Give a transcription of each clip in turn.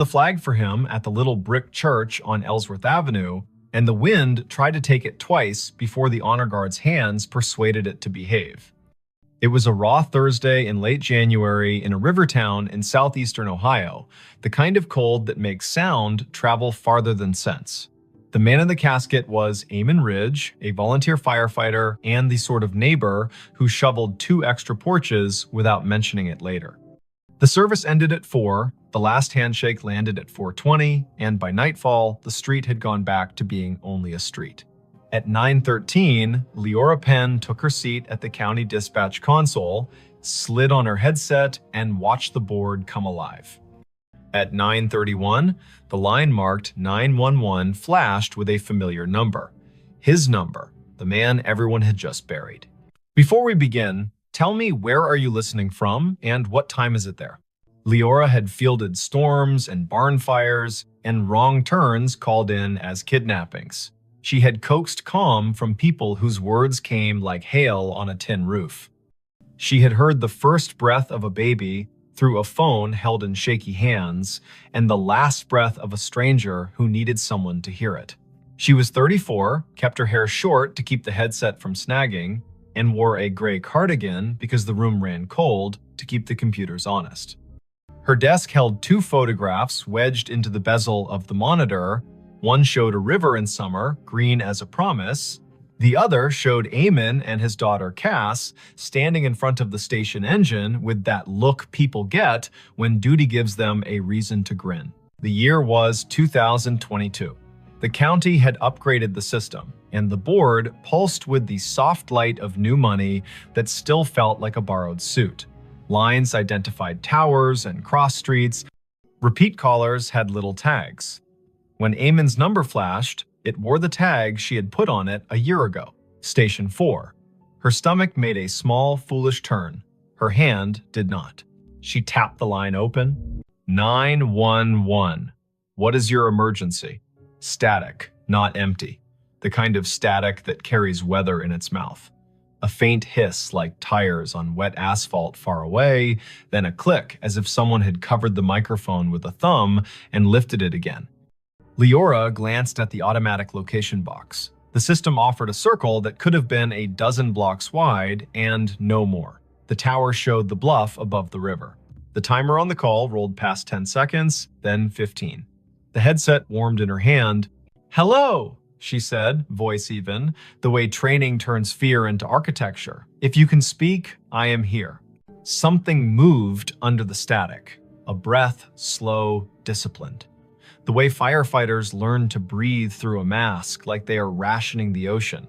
The flag for him at the little brick church on Ellsworth Avenue, and the wind tried to take it twice before the honor guard's hands persuaded it to behave. It was a raw Thursday in late January in a river town in southeastern Ohio, the kind of cold that makes sound travel farther than sense. The man in the casket was Eamon Ridge, a volunteer firefighter and the sort of neighbor who shoveled 2 extra porches without mentioning it later. The service ended at 4, the last handshake landed at 4:20, and by nightfall, the street had gone back to being only a street. At 9:13, Leora Penn took her seat at the county dispatch console, slid on her headset, and watched the board come alive. At 9:31, the line marked 911 flashed with a familiar number. His number, the man everyone had just buried. Before we begin, tell me, where are you listening from and what time is it there? Leora had fielded storms and barn fires, and wrong turns called in as kidnappings. She had coaxed calm from people whose words came like hail on a tin roof. She had heard the first breath of a baby through a phone held in shaky hands, and the last breath of a stranger who needed someone to hear it. She was 34, kept her hair short to keep the headset from snagging, and wore a gray cardigan because the room ran cold to keep the computers honest. Her desk held 2 photographs wedged into the bezel of the monitor. One showed a river in summer, green as a promise. The other showed Eamon and his daughter Cass standing in front of the station engine with that look people get when duty gives them a reason to grin. The year was 2022. The county had upgraded the system, and the board pulsed with the soft light of new money that still felt like a borrowed suit. Lines identified towers and cross streets. Repeat callers had little tags. When Eamon's number flashed, it wore the tag she had put on it a year ago, Station 4. Her stomach made a small, foolish turn. Her hand did not. She tapped the line open. 911. What is your emergency? Static, not empty. The kind of static that carries weather in its mouth. A faint hiss like tires on wet asphalt far away, then a click as if someone had covered the microphone with a thumb and lifted it again. Leora glanced at the automatic location box. The system offered a circle that could have been a dozen blocks wide and no more. The tower showed the bluff above the river. The timer on the call rolled past 10 seconds, then 15. The headset warmed in her hand. "Hello," she said, voice even, the way training turns fear into architecture. "If you can speak, I am here." Something moved under the static. A breath, slow, disciplined. The way firefighters learn to breathe through a mask like they are rationing the ocean.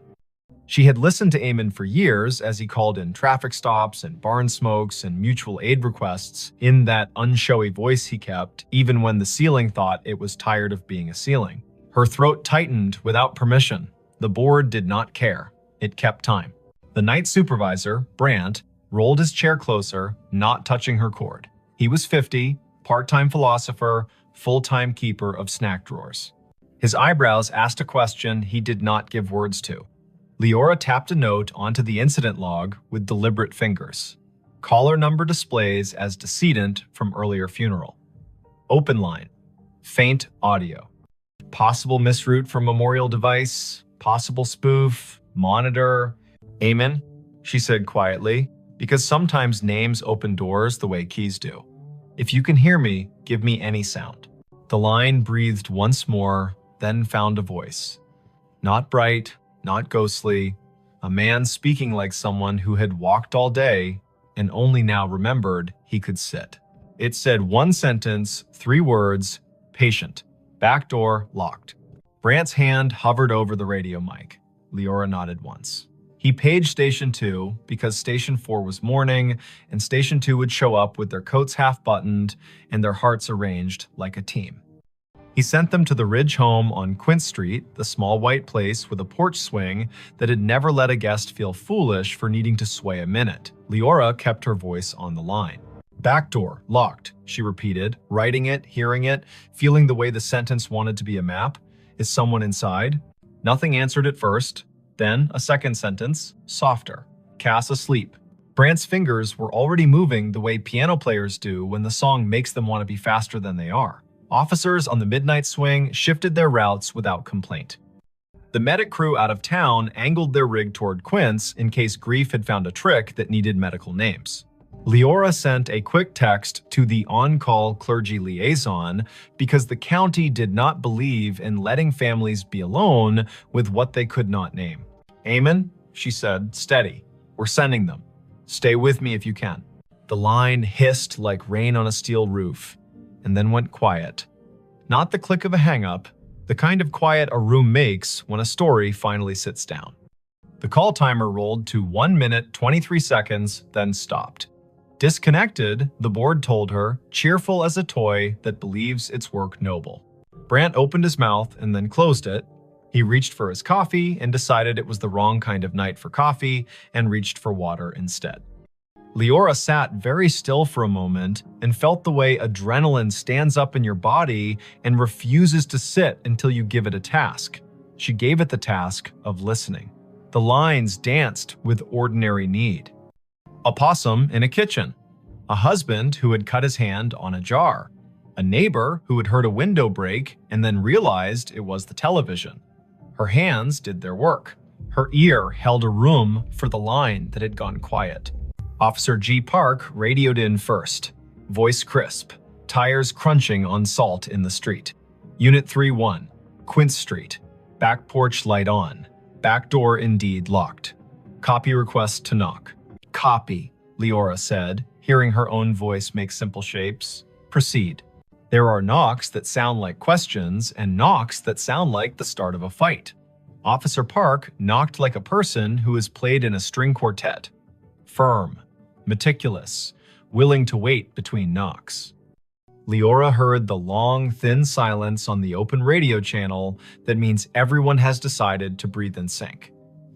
She had listened to Eamon for years as he called in traffic stops and barn smokes and mutual aid requests in that unshowy voice he kept, even when the ceiling thought it was tired of being a ceiling. Her throat tightened without permission. The board did not care. It kept time. The night supervisor, Brandt, rolled his chair closer, not touching her cord. He was 50, part-time philosopher, full-time keeper of snack drawers. His eyebrows asked a question he did not give words to. Leora tapped a note onto the incident log with deliberate fingers. Caller number displays as decedent from earlier funeral. Open line. Faint audio. Possible misroute for memorial device. Possible spoof. Monitor. "Eamon," she said quietly, because sometimes names open doors the way keys do. "If you can hear me, give me any sound." The line breathed once more, then found a voice. Not bright, not ghostly, a man speaking like someone who had walked all day and only now remembered he could sit. It said one sentence, 3 words, patient, back door locked. Brandt's hand hovered over the radio mic. Leora nodded once. He paged Station 2 because Station 4 was morning, and Station 2 would show up with their coats half buttoned and their hearts arranged like a team. He sent them to the Ridge home on Quint Street, the small white place with a porch swing that had never let a guest feel foolish for needing to sway a minute. Leora kept her voice on the line. "Back door, locked," she repeated, writing it, hearing it, feeling the way the sentence wanted to be a map. "Is someone inside?" Nothing answered at first. Then a second sentence, softer. "Cass asleep." Brandt's fingers were already moving the way piano players do when the song makes them want to be faster than they are. Officers on the midnight swing shifted their routes without complaint. The medic crew out of town angled their rig toward Quince in case Grief had found a trick that needed medical names. Leora sent a quick text to the on-call clergy liaison because the county did not believe in letting families be alone with what they could not name. "Amen," she said, "steady. We're sending them. Stay with me if you can." The line hissed like rain on a steel roof, and then went quiet. Not the click of a hang-up, the kind of quiet a room makes when a story finally sits down. The call timer rolled to 1 minute 23 seconds, then stopped. Disconnected, the board told her, cheerful as a toy that believes its work noble. Brant opened his mouth and then closed it. He reached for his coffee and decided it was the wrong kind of night for coffee and reached for water instead. Leora sat very still for a moment and felt the way adrenaline stands up in your body and refuses to sit until you give it a task. She gave it the task of listening. The lines danced with ordinary need. A possum in a kitchen. A husband who had cut his hand on a jar. A neighbor who had heard a window break and then realized it was the television. Her hands did their work. Her ear held a room for the line that had gone quiet. Officer G. Park radioed in first. Voice crisp. Tires crunching on salt in the street. Unit 3-1. Quince Street. Back porch light on. Back door indeed locked. Copy request to knock. "Copy," Leora said, hearing her own voice make simple shapes. "Proceed." There are knocks that sound like questions and knocks that sound like the start of a fight. Officer Park knocked like a person who has played in a string quartet. Firm, meticulous, willing to wait between knocks. Leora heard the long, thin silence on the open radio channel that means everyone has decided to breathe in sync.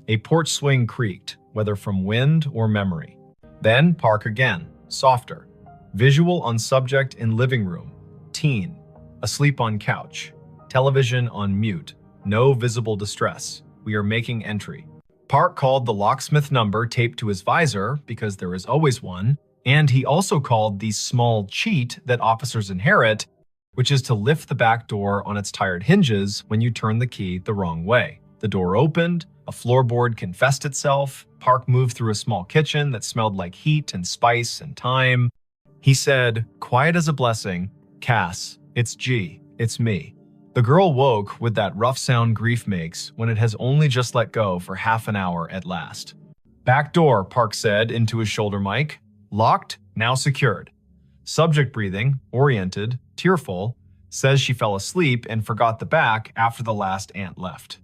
A porch swing creaked, whether from wind or memory. Then Park again, softer. Visual on subject in living room. Teen. Asleep on couch. Television on mute. No visible distress. We are making entry. Park called the locksmith number taped to his visor, because there is always one, and he also called the small cheat that officers inherit, which is to lift the back door on its tired hinges when you turn the key the wrong way. The door opened, a floorboard confessed itself. Park moved through a small kitchen that smelled like heat and spice and thyme. He said, quiet as a blessing, "Cass, it's G, it's me." The girl woke with that rough sound grief makes when it has only just let go for half an hour at last. "Back door," Park said into his shoulder mic. "Locked, now secured." Subject breathing, oriented, tearful, says she fell asleep and forgot the back after the last aunt left.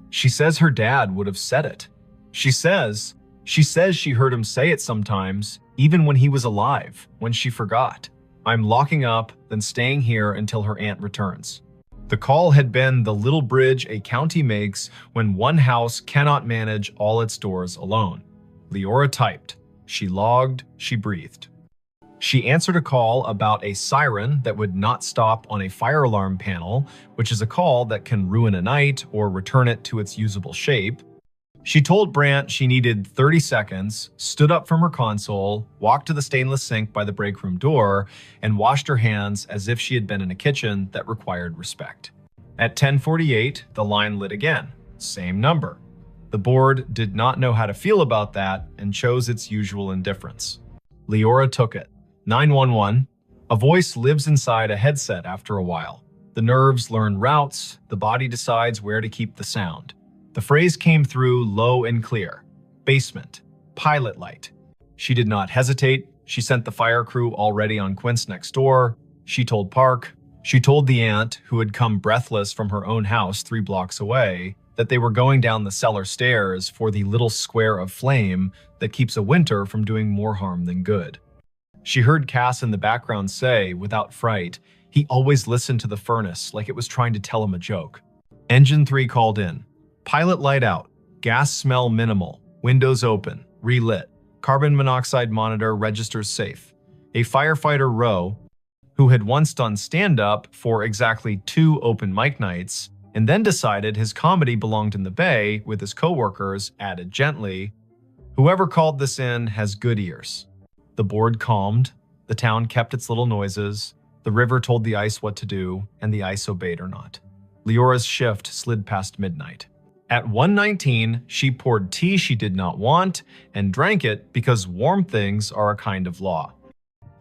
She says her dad would have said it. She says she heard him say it sometimes, even when he was alive, when she forgot. "I'm locking up, then staying here until her aunt returns." The call had been the little bridge a county makes when one house cannot manage all its doors alone. Leora typed. She logged, she breathed. She answered a call about a siren that would not stop on a fire alarm panel, which is a call that can ruin a night or return it to its usable shape. She told Brant she needed 30 seconds, stood up from her console, walked to the stainless sink by the break room door, and washed her hands as if she had been in a kitchen that required respect. At 10:48, the line lit again. Same number. The board did not know how to feel about that and chose its usual indifference. Leora took it. 911. A voice lives inside a headset after a while. The nerves learn routes, the body decides where to keep the sound. The phrase came through low and clear. Basement. Pilot light. She did not hesitate. She sent the fire crew already on Quince next door. She told Park. She told the aunt, who had come breathless from her own house 3 blocks away, that they were going down the cellar stairs for the little square of flame that keeps a winter from doing more harm than good. She heard Cass in the background say, without fright, he always listened to the furnace like it was trying to tell him a joke. Engine 3 called in. Pilot light out. Gas smell minimal. Windows open. Relit. Carbon monoxide monitor registers safe. A firefighter Rowe, who had once done stand-up for exactly 2 open mic nights, and then decided his comedy belonged in the bay with his coworkers, added gently, "Whoever called this in has good ears." The board calmed. The town kept its little noises. The river told the ice what to do, and the ice obeyed or not. Leora's shift slid past midnight. At 1:19, she poured tea she did not want and drank it because warm things are a kind of law.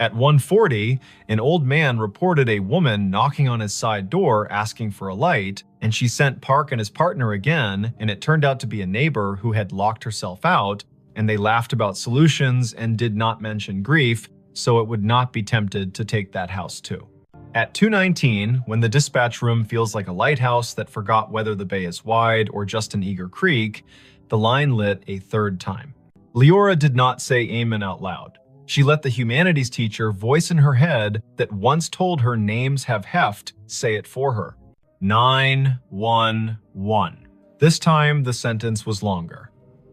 At 1:40, an old man reported a woman knocking on his side door asking for a light, and she sent Park and his partner again, and it turned out to be a neighbor who had locked herself out, and they laughed about solutions and did not mention grief, so it would not be tempted to take that house too. At 2:19, when the dispatch room feels like a lighthouse that forgot whether the bay is wide or just an eager creek, the line lit a third time. Leora did not say amen out loud. She let the humanities teacher voice in her head that once told her names have heft say it for her. 911. This time, the sentence was longer.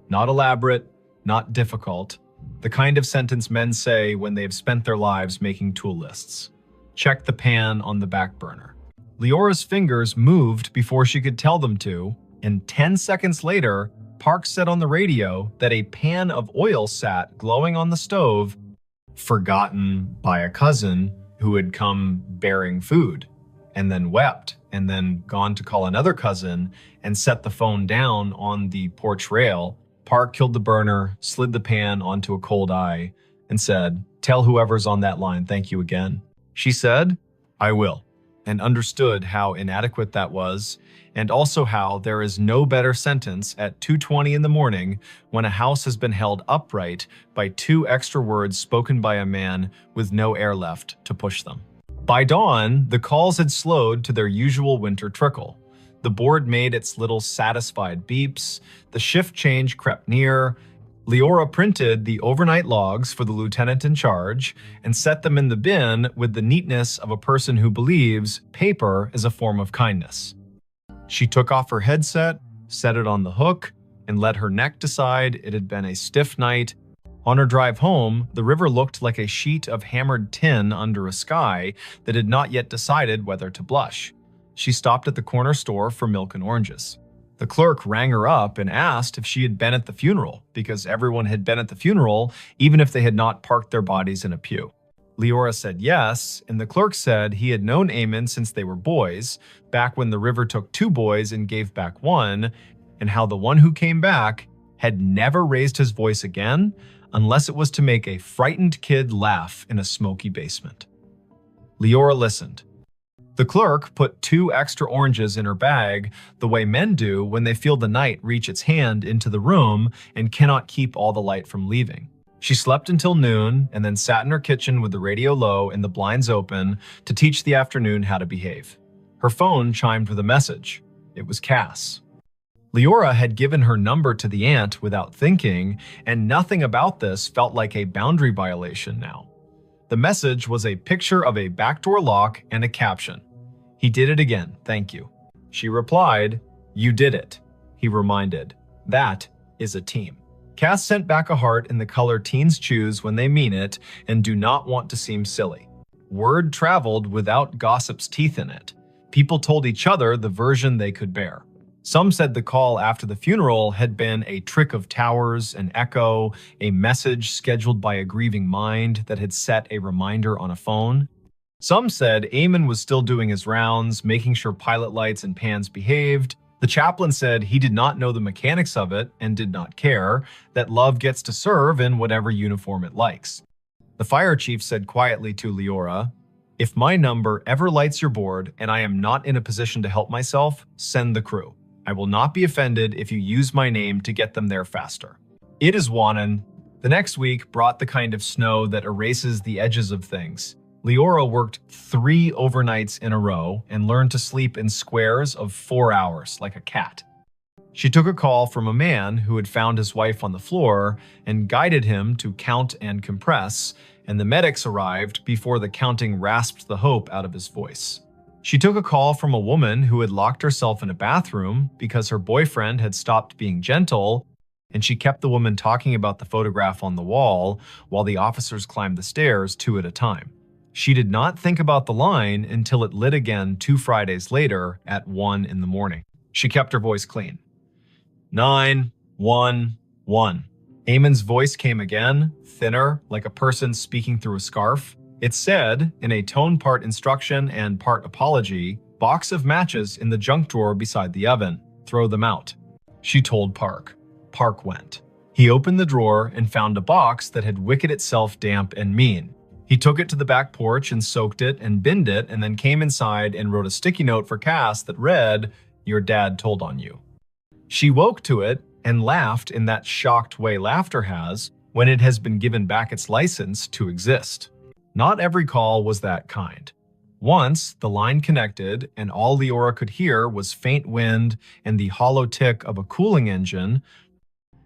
Not elaborate, not difficult. The kind of sentence men say when they've spent their lives making tool lists. Check the pan on the back burner. Leora's fingers moved before she could tell them to, and 10 seconds later, Park said on the radio that a pan of oil sat glowing on the stove, forgotten by a cousin who had come bearing food, and then wept, and then gone to call another cousin and set the phone down on the porch rail. Park killed the burner, slid the pan onto a cold eye, and said, "Tell whoever's on that line thank you again." She said, "I will," and understood how inadequate that was, and also how there is no better sentence at 2:20 in the morning when a house has been held upright by 2 extra words spoken by a man with no air left to push them. By dawn, the calls had slowed to their usual winter trickle. The board made its little satisfied beeps, the shift change crept near. Leora printed the overnight logs for the lieutenant in charge and set them in the bin with the neatness of a person who believes paper is a form of kindness. She took off her headset, set it on the hook, and let her neck decide it had been a stiff night. On her drive home, the river looked like a sheet of hammered tin under a sky that had not yet decided whether to blush. She stopped at the corner store for milk and oranges. The clerk rang her up and asked if she had been at the funeral, because everyone had been at the funeral, even if they had not parked their bodies in a pew. Leora said yes, and the clerk said he had known Eamon since they were boys, back when the river took 2 boys and gave back 1, and how the one who came back had never raised his voice again, unless it was to make a frightened kid laugh in a smoky basement. Leora listened. The clerk put 2 extra oranges in her bag, the way men do when they feel the night reach its hand into the room and cannot keep all the light from leaving. She slept until noon and then sat in her kitchen with the radio low and the blinds open to teach the afternoon how to behave. Her phone chimed with a message. It was Cass. Leora had given her number to the aunt without thinking, and nothing about this felt like a boundary violation now. The message was a picture of a backdoor lock and a caption. "He did it again, thank you." She replied, "You did it." He reminded, "That is a team." Cass sent back a heart in the color teens choose when they mean it and do not want to seem silly. Word traveled without gossip's teeth in it. People told each other the version they could bear. Some said the call after the funeral had been a trick of towers, an echo, a message scheduled by a grieving mind that had set a reminder on a phone. Some said Eamon was still doing his rounds, making sure pilot lights and pans behaved. The chaplain said he did not know the mechanics of it and did not care, that love gets to serve in whatever uniform it likes. The fire chief said quietly to Leora, "If my number ever lights your board and I am not in a position to help myself, send the crew. I will not be offended if you use my name to get them there faster." It is Wannon. The next week brought the kind of snow that erases the edges of things. Leora worked 3 overnights in a row and learned to sleep in squares of 4 hours like a cat. She took a call from a man who had found his wife on the floor and guided him to count and compress, and the medics arrived before the counting rasped the hope out of his voice. She took a call from a woman who had locked herself in a bathroom because her boyfriend had stopped being gentle, and she kept the woman talking about the photograph on the wall while the officers climbed the stairs 2 at a time. She did not think about the line until it lit again 2 Fridays later at 1 in the morning. She kept her voice clean. 911. Eamon's voice came again, thinner, like a person speaking through a scarf. It said, in a tone part instruction and part apology, "Box of matches in the junk drawer beside the oven. Throw them out." She told Park. Park went. He opened the drawer and found a box that had wicked itself damp and mean. He took it to the back porch and soaked it and binned it, and then came inside and wrote a sticky note for Cass that read, "Your dad told on you." She woke to it and laughed in that shocked way laughter has when it has been given back its license to exist. Not every call was that kind. Once, the line connected, and all Leora could hear was faint wind and the hollow tick of a cooling engine,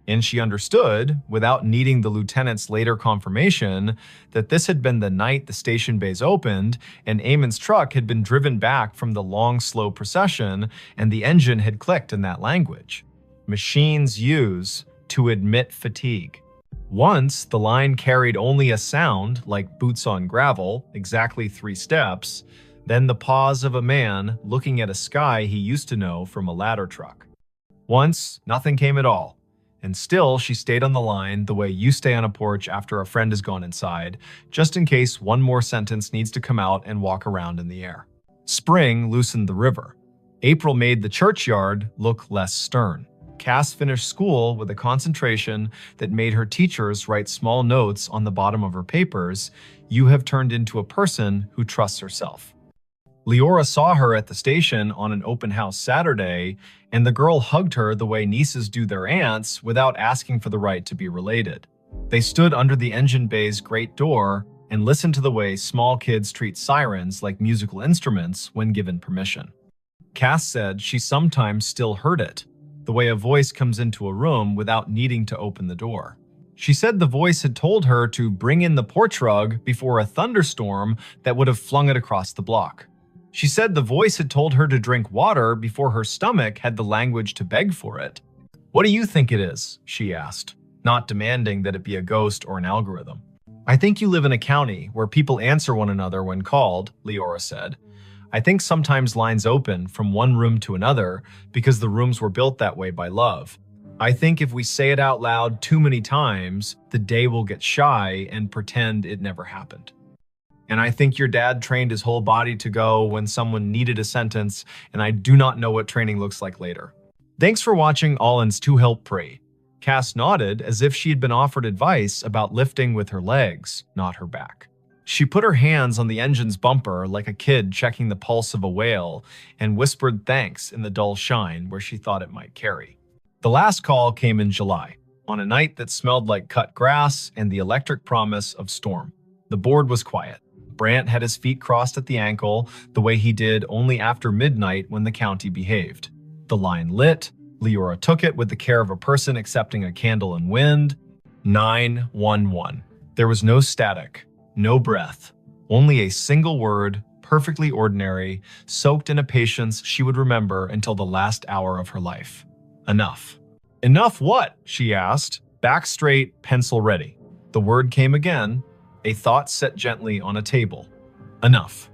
and she understood, without needing the lieutenant's later confirmation, that this had been the night the station bays opened, and Eamon's truck had been driven back from the long, slow procession, and the engine had clicked in that language. Machines use to admit fatigue. Once, the line carried only a sound, like boots on gravel, exactly 3 steps, then the pause of a man looking at a sky he used to know from a ladder truck. Once, nothing came at all. And still, she stayed on the line the way you stay on a porch after a friend has gone inside, just in case one more sentence needs to come out and walk around in the air. Spring loosened the river. April made the churchyard look less stern. Cass finished school with a concentration that made her teachers write small notes on the bottom of her papers. "You have turned into a person who trusts herself." Leora saw her at the station on an open house Saturday, and the girl hugged her the way nieces do their aunts without asking for the right to be related. They stood under the engine bay's great door and listened to the way small kids treat sirens like musical instruments when given permission. Cass said she sometimes still heard it, the way a voice comes into a room without needing to open the door. She said the voice had told her to bring in the porch rug before a thunderstorm that would have flung it across the block. She said the voice had told her to drink water before her stomach had the language to beg for it. "What do you think it is?" she asked, not demanding that it be a ghost or an algorithm. "I think you live in a county where people answer one another when called," Leora said. "I think sometimes lines open from one room to another because the rooms were built that way by love. I think if we say it out loud too many times, the day will get shy and pretend it never happened. And I think your dad trained his whole body to go when someone needed a sentence, and I do not know what training looks like later." Thanks for watching Allen's To Help Pray. Cass nodded as if she had been offered advice about lifting with her legs, not her back. She put her hands on the engine's bumper like a kid checking the pulse of a whale and whispered thanks in the dull shine where she thought it might carry. The last call came in July, on a night that smelled like cut grass and the electric promise of storm. The board was quiet. Brant had his feet crossed at the ankle, the way he did only after midnight when the county behaved. The line lit. Leora took it with the care of a person accepting a candle in wind. 911. There was no static, no breath, only a single word, perfectly ordinary, soaked in a patience she would remember until the last hour of her life. Enough. "Enough what?" she asked. Back straight, pencil ready. The word came again, a thought set gently on a table. Enough.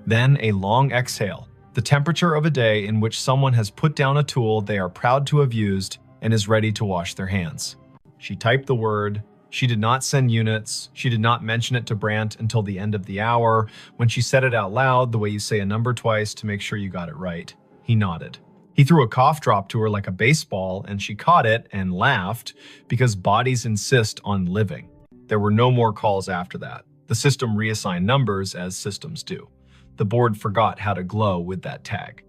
Then a long exhale, the temperature of a day in which someone has put down a tool they are proud to have used and is ready to wash their hands. She typed the word. She did not send units. She did not mention it to Brant until the end of the hour, when she said it out loud the way you say a number twice to make sure you got it right. He nodded. He threw a cough drop to her like a baseball, and she caught it and laughed because bodies insist on living. There were no more calls after that. The system reassigned numbers as systems do. The board forgot how to glow with that tag.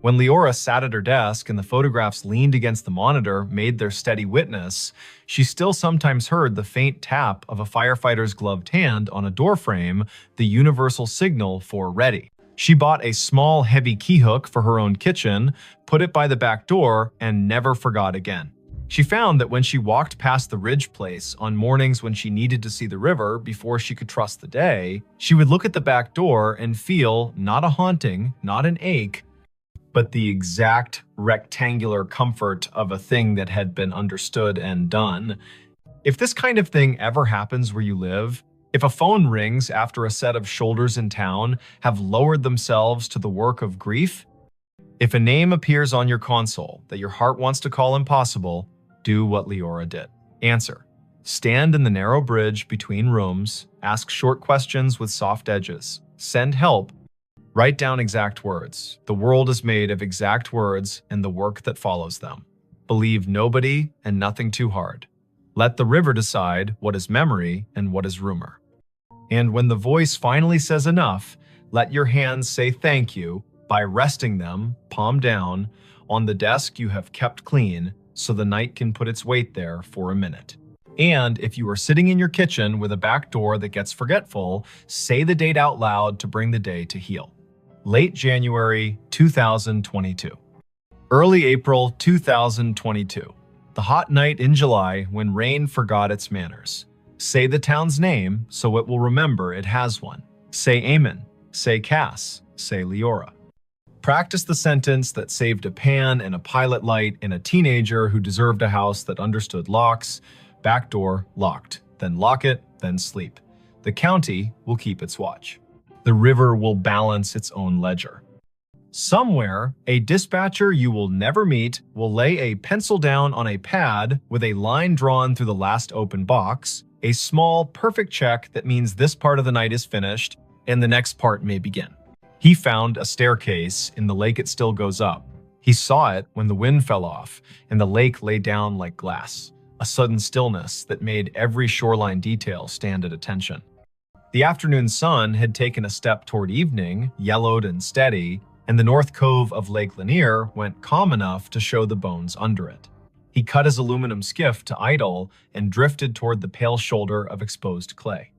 When Leora sat at her desk and the photographs leaned against the monitor made their steady witness, she still sometimes heard the faint tap of a firefighter's gloved hand on a doorframe, the universal signal for ready. She bought a small, heavy key hook for her own kitchen, put it by the back door, and never forgot again. She found that when she walked past the Ridge place on mornings when she needed to see the river before she could trust the day, she would look at the back door and feel not a haunting, not an ache, but the exact rectangular comfort of a thing that had been understood and done. If this kind of thing ever happens where you live, if a phone rings after a set of shoulders in town have lowered themselves to the work of grief, if a name appears on your console that your heart wants to call impossible, do what Leora did. Answer. Stand in the narrow bridge between rooms, ask short questions with soft edges, send help, write down exact words. The world is made of exact words and the work that follows them. Believe nobody and nothing too hard. Let the river decide what is memory and what is rumor. And when the voice finally says enough, let your hands say thank you by resting them, palm down, on the desk you have kept clean so the night can put its weight there for a minute. And if you are sitting in your kitchen with a back door that gets forgetful, say the date out loud to bring the day to heal. Late January 2022. Early April 2022. The hot night in July when rain forgot its manners. Say the town's name so it will remember it has one. Say Amen. Say Cass. Say Leora. Practice the sentence that saved a pan and a pilot light in a teenager who deserved a house that understood locks. Back door locked. Then lock it, then sleep. The county will keep its watch. The river will balance its own ledger. Somewhere, a dispatcher you will never meet will lay a pencil down on a pad with a line drawn through the last open box, a small, perfect check that means this part of the night is finished and the next part may begin. He found a staircase in the lake it still goes up. He saw it when the wind fell off and the lake lay down like glass. A sudden stillness that made every shoreline detail stand at attention. The afternoon sun had taken a step toward evening, yellowed and steady, and the north cove of Lake Lanier went calm enough to show the bones under it. He cut his aluminum skiff to idle and drifted toward the pale shoulder of exposed clay.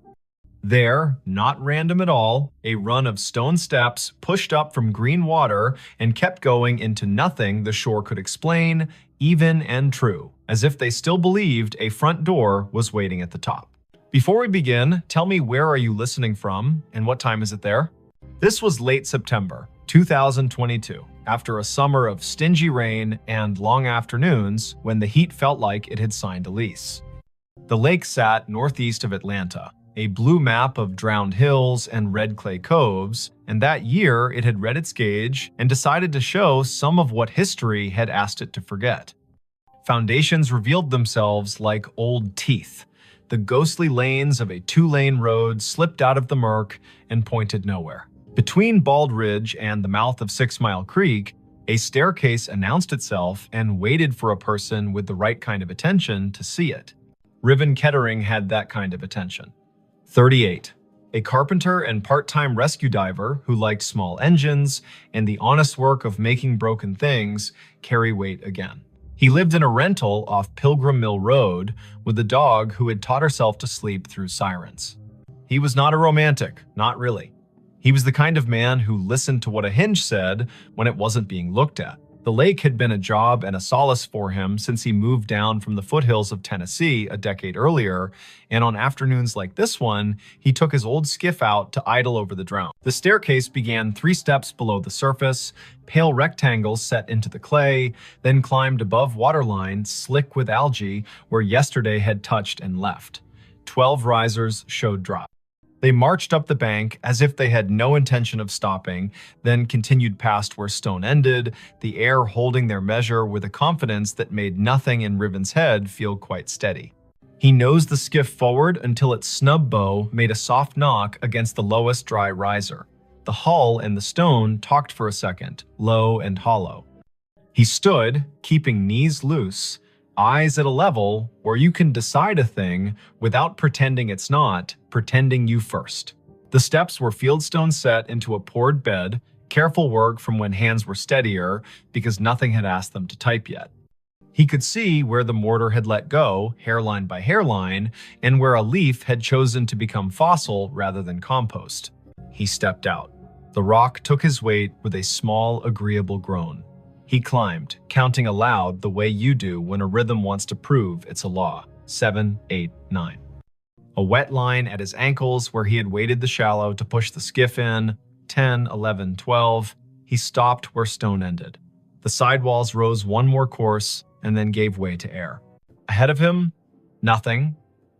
There, not random at all, a run of stone steps pushed up from green water and kept going into nothing the shore could explain, even and true, as if they still believed a front door was waiting at the top. Before we begin, tell me where are you listening from and what time is it there? This was late September 2022, after a summer of stingy rain and long afternoons when the heat felt like it had signed a lease. The lake sat northeast of Atlanta, a blue map of drowned hills and red clay coves, and that year it had read its gauge and decided to show some of what history had asked it to forget. Foundations revealed themselves like old teeth. The ghostly lanes of a two-lane road slipped out of the murk and pointed nowhere. Between Bald Ridge and the mouth of 6 Mile Creek, a staircase announced itself and waited for a person with the right kind of attention to see it. Riven Kettering had that kind of attention. 38. A carpenter and part-time rescue diver who liked small engines and the honest work of making broken things carry weight again. He lived in a rental off Pilgrim Mill Road with a dog who had taught herself to sleep through sirens. He was not a romantic, not really. He was the kind of man who listened to what a hinge said when it wasn't being looked at. The lake had been a job and a solace for him since he moved down from the foothills of Tennessee a decade earlier, and on afternoons like this one, he took his old skiff out to idle over the drown. The staircase began 3 steps below the surface, pale rectangles set into the clay, then climbed above waterline, slick with algae, where yesterday had touched and left. 12 risers showed drop. They marched up the bank as if they had no intention of stopping, then continued past where stone ended, the air holding their measure with a confidence that made nothing in Riven's head feel quite steady. He nosed the skiff forward until its snub bow made a soft knock against the lowest dry riser. The hull and the stone talked for a second, low and hollow. He stood, keeping knees loose, eyes at a level where you can decide a thing without pretending it's not, pretending you first. The steps were fieldstone set into a poured bed, careful work from when hands were steadier because nothing had asked them to type yet. He could see where the mortar had let go, hairline by hairline, and where a leaf had chosen to become fossil rather than compost. He stepped out. The rock took his weight with a small, agreeable groan. He climbed, counting aloud the way you do when a rhythm wants to prove it's a law. 7, 8, 9. A wet line at his ankles where he had waded the shallow to push the skiff in. 10, 11, 12. He stopped where stone ended. The sidewalls rose one more course and then gave way to air. Ahead of him, nothing.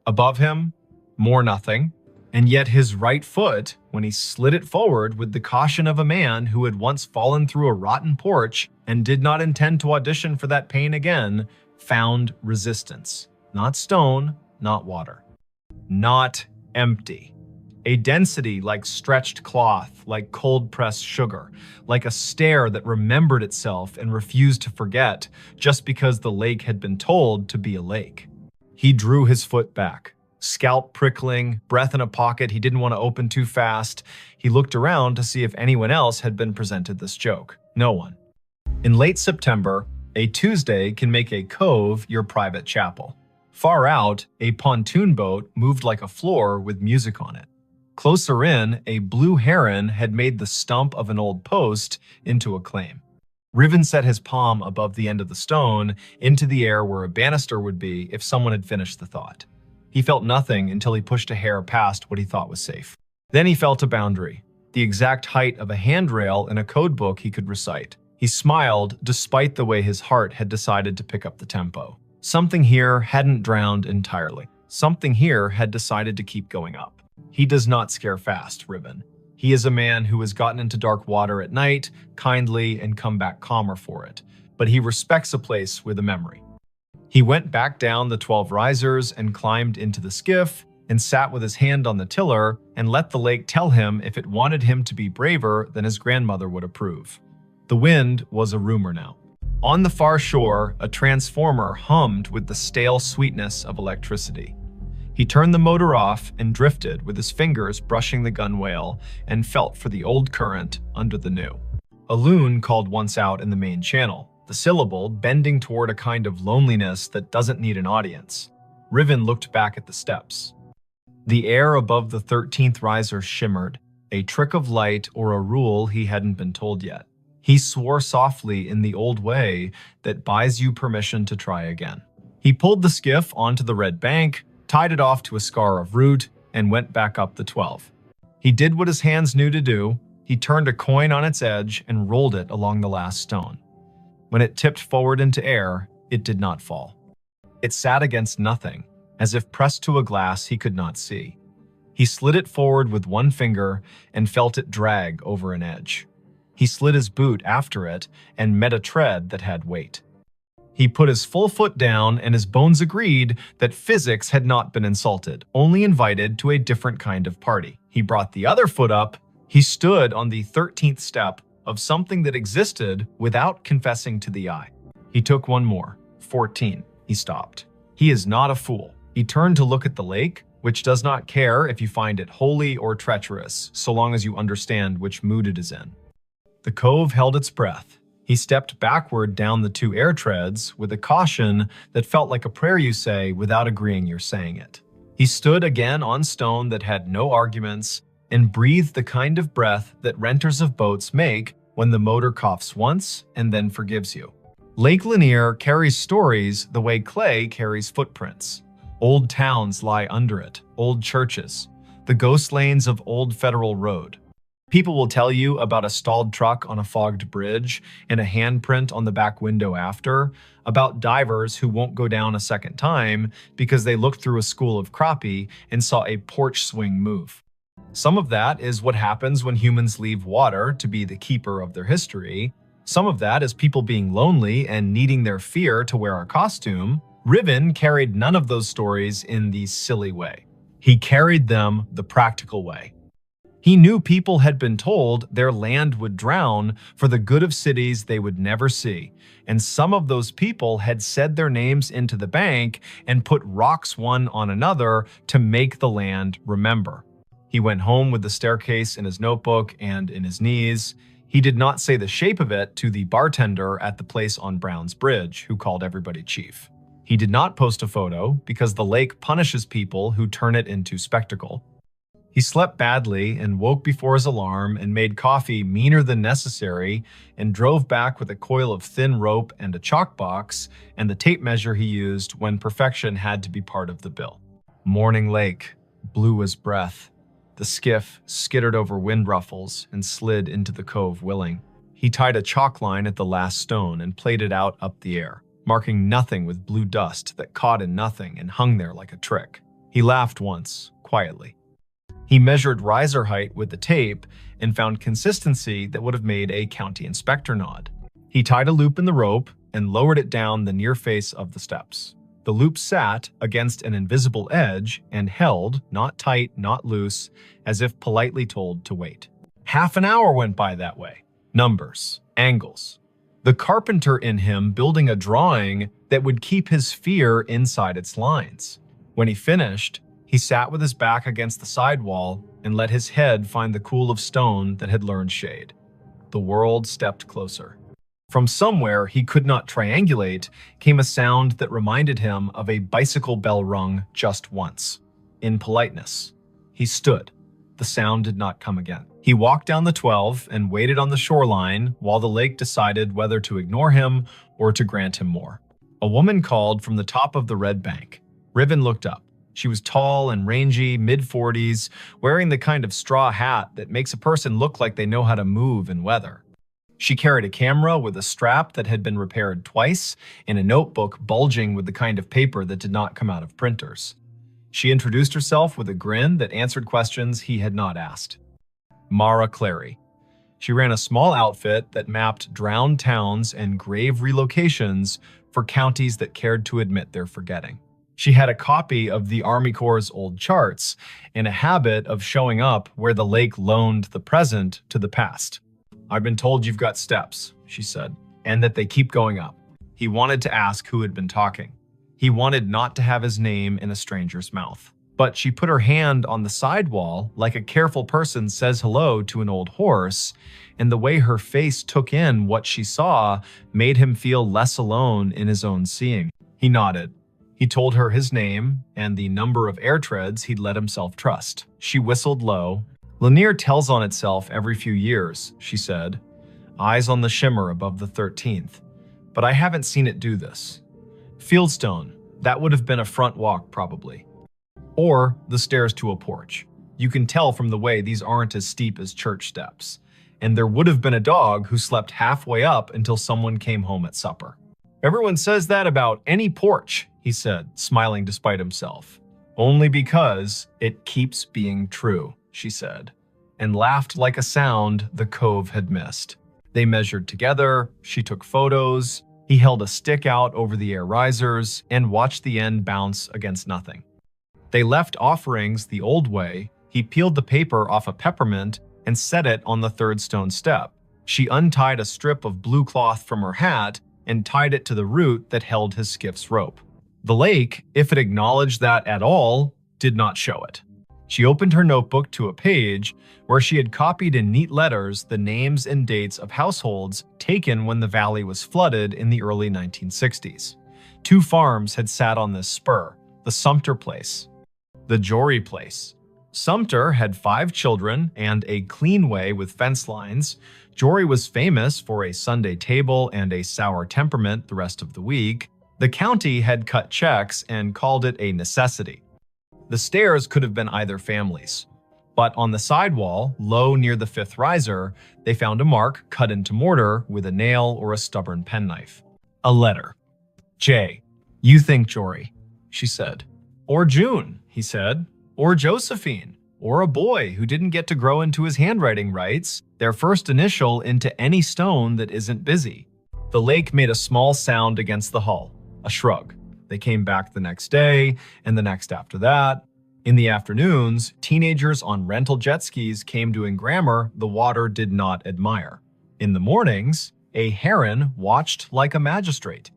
Above him, more nothing. And yet his right foot, when he slid it forward with the caution of a man who had once fallen through a rotten porch and did not intend to audition for that pain again, found resistance. Not stone, not water. Not empty. A density like stretched cloth, like cold-pressed sugar, like a stare that remembered itself and refused to forget just because the lake had been told to be a lake. He drew his foot back, scalp prickling, breath in a pocket he didn't want to open too fast. He looked around to see if anyone else had been presented this joke. No one. In late September, a Tuesday can make a cove your private chapel. Far out, a pontoon boat moved like a floor with music on it. Closer in, a blue heron had made the stump of an old post into a claim. Riven set his palm above the end of the stone into the air where a banister would be if someone had finished the thought. He felt nothing until he pushed a hair past what he thought was safe. Then he felt a boundary, the exact height of a handrail in a code book he could recite. He smiled despite the way his heart had decided to pick up the tempo. Something here hadn't drowned entirely. Something here had decided to keep going up. He does not scare fast, Riven. He is a man who has gotten into dark water at night, kindly, and come back calmer for it. But he respects a place with a memory. He went back down the 12 risers and climbed into the skiff and sat with his hand on the tiller and let the lake tell him if it wanted him to be braver than his grandmother would approve. The wind was a rumor now. On the far shore, a transformer hummed with the stale sweetness of electricity. He turned the motor off and drifted with his fingers brushing the gunwale and felt for the old current under the new. A loon called once out in the main channel, the syllable bending toward a kind of loneliness that doesn't need an audience. Riven looked back at the steps. The air above the 13th riser shimmered, a trick of light or a rule he hadn't been told yet. He swore softly in the old way that buys you permission to try again. He pulled the skiff onto the red bank, tied it off to a scar of root, and went back up the 12. He did what his hands knew to do. He turned a coin on its edge and rolled it along the last stone. When it tipped forward into air, it did not fall. It sat against nothing, as if pressed to a glass he could not see. He slid it forward with one finger and felt it drag over an edge. He slid his boot after it and met a tread that had weight. He put his full foot down and his bones agreed that physics had not been insulted, only invited to a different kind of party. He brought the other foot up. He stood on the 13th step of something that existed without confessing to the eye. He took one more. 14. He stopped. He is not a fool. He turned to look at the lake, which does not care if you find it holy or treacherous, so long as you understand which mood it is in. The cove held its breath. He stepped backward down the 2 air treads with a caution that felt like a prayer you say without agreeing you're saying it. He stood again on stone that had no arguments and breathed the kind of breath that renters of boats make when the motor coughs once and then forgives you. Lake Lanier carries stories the way clay carries footprints. Old towns lie under it, old churches, the ghost lanes of Old Federal Road. People will tell you about a stalled truck on a fogged bridge and a handprint on the back window after, about divers who won't go down a second time because they looked through a school of crappie and saw a porch swing move. Some of that is what happens when humans leave water to be the keeper of their history. Some of that is people being lonely and needing their fear to wear a costume. Riven carried none of those stories in the silly way. He carried them the practical way. He knew people had been told their land would drown for the good of cities they would never see, and some of those people had said their names into the bank and put rocks one on another to make the land remember. He went home with the staircase in his notebook and in his knees. He did not say the shape of it to the bartender at the place on Brown's Bridge, who called everybody chief. He did not post a photo because the lake punishes people who turn it into spectacle. He slept badly and woke before his alarm and made coffee meaner than necessary and drove back with a coil of thin rope and a chalk box and the tape measure he used when perfection had to be part of the bill. Morning Lake, blue as breath. The skiff skittered over wind ruffles and slid into the cove willing. He tied a chalk line at the last stone and played it out up the air, marking nothing with blue dust that caught in nothing and hung there like a trick. He laughed once, quietly. He measured riser height with the tape and found consistency that would have made a county inspector nod. He tied a loop in the rope and lowered it down the near face of the steps. The loop sat against an invisible edge and held, not tight, not loose, as if politely told to wait. Half an hour went by that way. Numbers, angles. The carpenter in him building a drawing that would keep his fear inside its lines. When he finished, he sat with his back against the sidewall and let his head find the cool of stone that had learned shade. The world stepped closer. From somewhere he could not triangulate came a sound that reminded him of a bicycle bell rung just once. In politeness, he stood. The sound did not come again. He walked down the 12 and waited on the shoreline while the lake decided whether to ignore him or to grant him more. A woman called from the top of the red bank. Riven looked up. She was tall and rangy, mid-40s, wearing the kind of straw hat that makes a person look like they know how to move in weather. She carried a camera with a strap that had been repaired twice and a notebook bulging with the kind of paper that did not come out of printers. She introduced herself with a grin that answered questions he had not asked. Mara Clary. She ran a small outfit that mapped drowned towns and grave relocations for counties that cared to admit their forgetting. She had a copy of the Army Corps' old charts and a habit of showing up where the lake loaned the present to the past. "I've been told you've got steps," she said, "and that they keep going up." He wanted to ask who had been talking. He wanted not to have his name in a stranger's mouth. But she put her hand on the sidewall like a careful person says hello to an old horse, and the way her face took in what she saw made him feel less alone in his own seeing. He nodded. He told her his name and the number of air treads he'd let himself trust. She whistled low. "Lanier tells on itself every few years," she said, eyes on the shimmer above the 13th. "But I haven't seen it do this. Fieldstone, that would have been a front walk probably. Or the stairs to a porch. You can tell from the way these aren't as steep as church steps. And there would have been a dog who slept halfway up until someone came home at supper." "Everyone says that about any porch," he said, smiling despite himself. "Only because it keeps being true," she said, and laughed like a sound the cove had missed. They measured together, she took photos, he held a stick out over the air risers and watched the end bounce against nothing. They left offerings the old way. He peeled the paper off a peppermint and set it on the third stone step. She untied a strip of blue cloth from her hat and tied it to the root that held his skiff's rope. The lake, if it acknowledged that at all, did not show it. She opened her notebook to a page where she had copied in neat letters the names and dates of households taken when the valley was flooded in the early 1960s. 2 farms had sat on this spur, the Sumter place, the Jory place. Sumter had 5 children and a clean way with fence lines. Jory was famous for a Sunday table and a sour temperament the rest of the week. The county had cut checks and called it a necessity. The stairs could have been either family's. But on the sidewall, low near the 5th riser, they found a mark cut into mortar with a nail or a stubborn penknife. A letter. "Jay, you think Jory," she said. "Or June," he said. "Or Josephine. Or a boy who didn't get to grow into his handwriting rights, their first initial into any stone that isn't busy." The lake made a small sound against the hull, a shrug. They came back the next day, and the next after that. In the afternoons, teenagers on rental jet skis came doing grammar the water did not admire. In the mornings, a heron watched like a magistrate.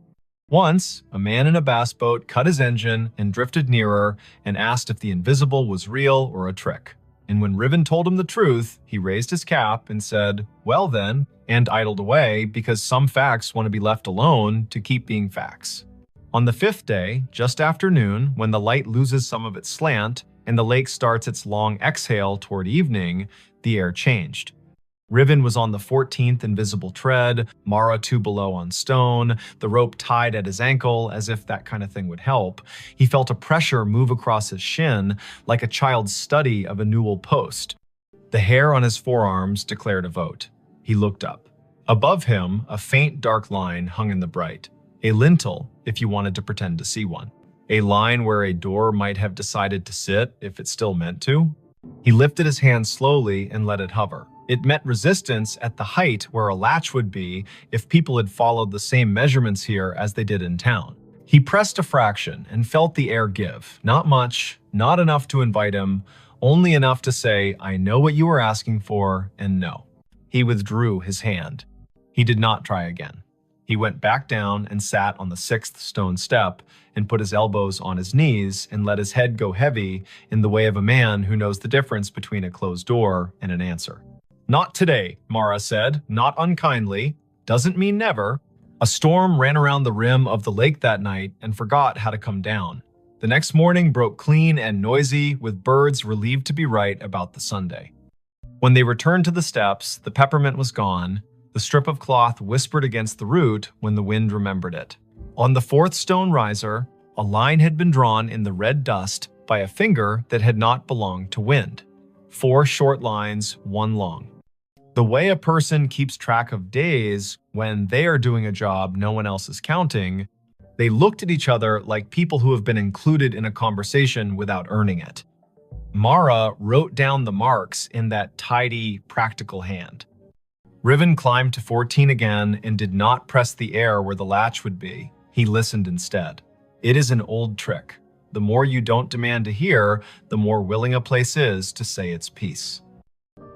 Once, a man in a bass boat cut his engine and drifted nearer and asked if the invisible was real or a trick. And when Riven told him the truth, he raised his cap and said, "Well then," and idled away because some facts want to be left alone to keep being facts. On the 5th day, just after noon, when the light loses some of its slant and the lake starts its long exhale toward evening, the air changed. Riven was on the 14th invisible tread, Mara 2 below on stone, the rope tied at his ankle as if that kind of thing would help. He felt a pressure move across his shin like a child's study of a newel post. The hair on his forearms declared a vote. He looked up. Above him, a faint dark line hung in the bright. A lintel, if you wanted to pretend to see one. A line where a door might have decided to sit if it still meant to. He lifted his hand slowly and let it hover. It met resistance at the height where a latch would be if people had followed the same measurements here as they did in town. He pressed a fraction and felt the air give. Not much, not enough to invite him, only enough to say, "I know what you were asking for," and no. He withdrew his hand. He did not try again. He went back down and sat on the 6th stone step and put his elbows on his knees and let his head go heavy in the way of a man who knows the difference between a closed door and an answer. "Not today," Mara said, not unkindly. "Doesn't mean never." A storm ran around the rim of the lake that night and forgot how to come down. The next morning broke clean and noisy, with birds relieved to be right about the Sunday. When they returned to the steps, the peppermint was gone. The strip of cloth whispered against the root when the wind remembered it. On the 4th stone riser, a line had been drawn in the red dust by a finger that had not belonged to wind. 4 short lines, 1 long. The way a person keeps track of days when they are doing a job no one else is counting, they looked at each other like people who have been included in a conversation without earning it. Mara wrote down the marks in that tidy, practical hand. Riven climbed to 14 again and did not press the air where the latch would be. He listened instead. It is an old trick. The more you don't demand to hear, the more willing a place is to say its piece.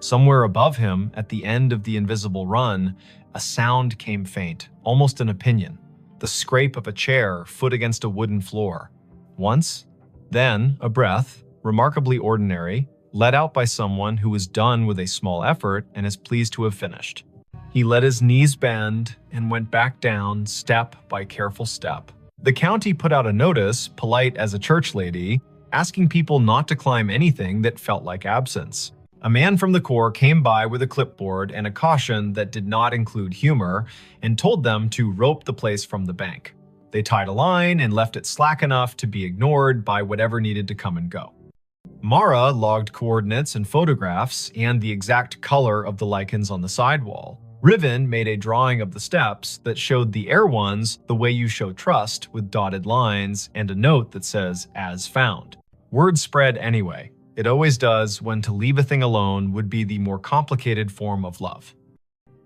Somewhere above him, at the end of the invisible run, a sound came faint, almost an opinion. The scrape of a chair, foot against a wooden floor. Once, then a breath, remarkably ordinary, let out by someone who was done with a small effort and is pleased to have finished. He let his knees bend and went back down, step by careful step. The county put out a notice, polite as a church lady, asking people not to climb anything that felt like absence. A man from the Corps came by with a clipboard and a caution that did not include humor and told them to rope the place from the bank. They tied a line and left it slack enough to be ignored by whatever needed to come and go. Mara logged coordinates and photographs and the exact color of the lichens on the sidewall. Riven made a drawing of the steps that showed the air ones the way you show trust, with dotted lines and a note that says, "As found." Word spread anyway. It always does when to leave a thing alone would be the more complicated form of love.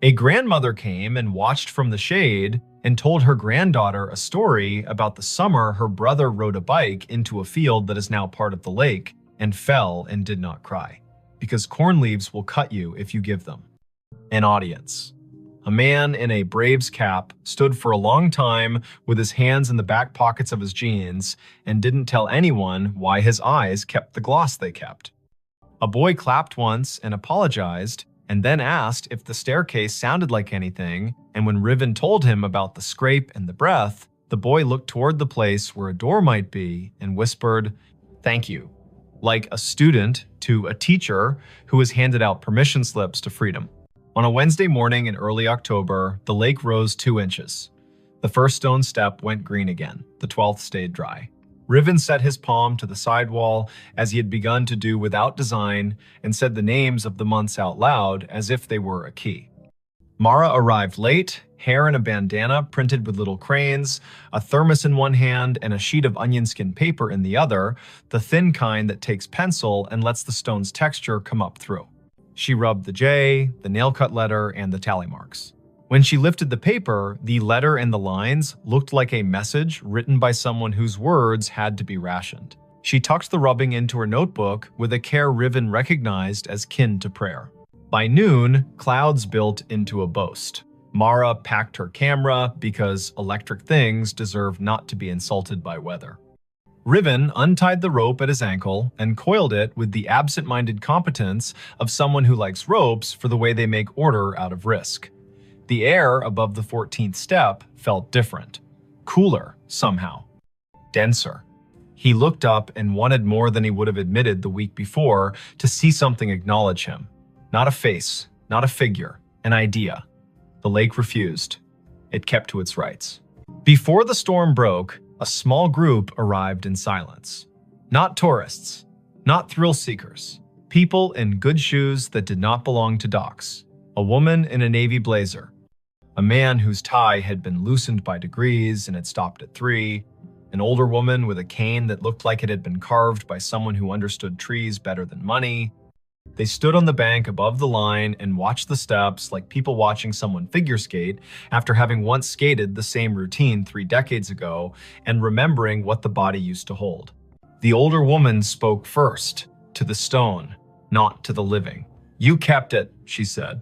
A grandmother came and watched from the shade and told her granddaughter a story about the summer her brother rode a bike into a field that is now part of the lake and fell and did not cry, because corn leaves will cut you if you give them. An audience. A man in a Braves cap stood for a long time with his hands in the back pockets of his jeans and didn't tell anyone why his eyes kept the gloss they kept. A boy clapped once and apologized, and then asked if the staircase sounded like anything, and when Riven told him about the scrape and the breath, the boy looked toward the place where a door might be and whispered, "Thank you," like a student to a teacher who has handed out permission slips to freedom. On a Wednesday morning in early October, the lake rose 2 inches. The first stone step went green again. The 12th stayed dry. Riven set his palm to the sidewall as he had begun to do without design and said the names of the months out loud as if they were a key. Mara arrived late, hair in a bandana printed with little cranes, a thermos in one hand and a sheet of onion skin paper in the other, the thin kind that takes pencil and lets the stone's texture come up through. She rubbed the J, the nail-cut letter, and the tally marks. When she lifted the paper, the letter and the lines looked like a message written by someone whose words had to be rationed. She tucked the rubbing into her notebook with a care Riven recognized as kin to prayer. By noon, clouds built into a boast. Mara packed her camera because electric things deserve not to be insulted by weather. Riven untied the rope at his ankle and coiled it with the absent-minded competence of someone who likes ropes for the way they make order out of risk. The air above the 14th step felt different. Cooler, somehow. Denser. He looked up and wanted more than he would have admitted the week before to see something acknowledge him. Not a face, not a figure, an idea. The lake refused. It kept to its rights. Before the storm broke, a small group arrived in silence. Not tourists, not thrill seekers. People in good shoes that did not belong to docks. A woman in a navy blazer. A man whose tie had been loosened by degrees and had stopped at 3. An older woman with a cane that looked like it had been carved by someone who understood trees better than money. They stood on the bank above the line and watched the steps like people watching someone figure skate after having once skated the same routine 3 decades ago and remembering what the body used to hold. The older woman spoke first, to the stone, not to the living. "You kept it," she said.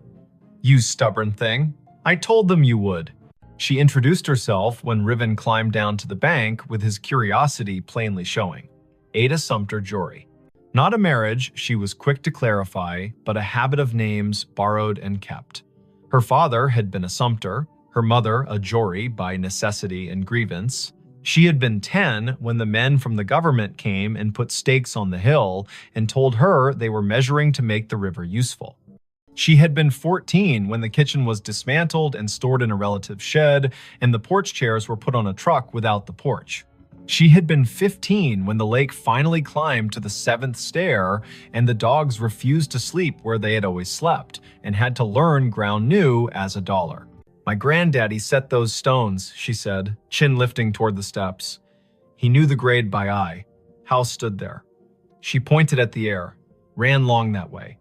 "You stubborn thing. I told them you would." She introduced herself when Riven climbed down to the bank with his curiosity plainly showing. Ada Sumter Jory. Not a marriage, she was quick to clarify, but a habit of names borrowed and kept. Her father had been a Sumter, her mother a Jory by necessity and grievance. She had been 10 when the men from the government came and put stakes on the hill and told her they were measuring to make the river useful. She had been 14 when the kitchen was dismantled and stored in a relative's shed, and the porch chairs were put on a truck without the porch. She had been 15 when the lake finally climbed to the 7th stair and the dogs refused to sleep where they had always slept and had to learn ground new as $1. "My granddaddy set those stones," she said, chin lifting toward the steps. He knew the grade by eye. House stood there. She pointed at the air, ran long that way.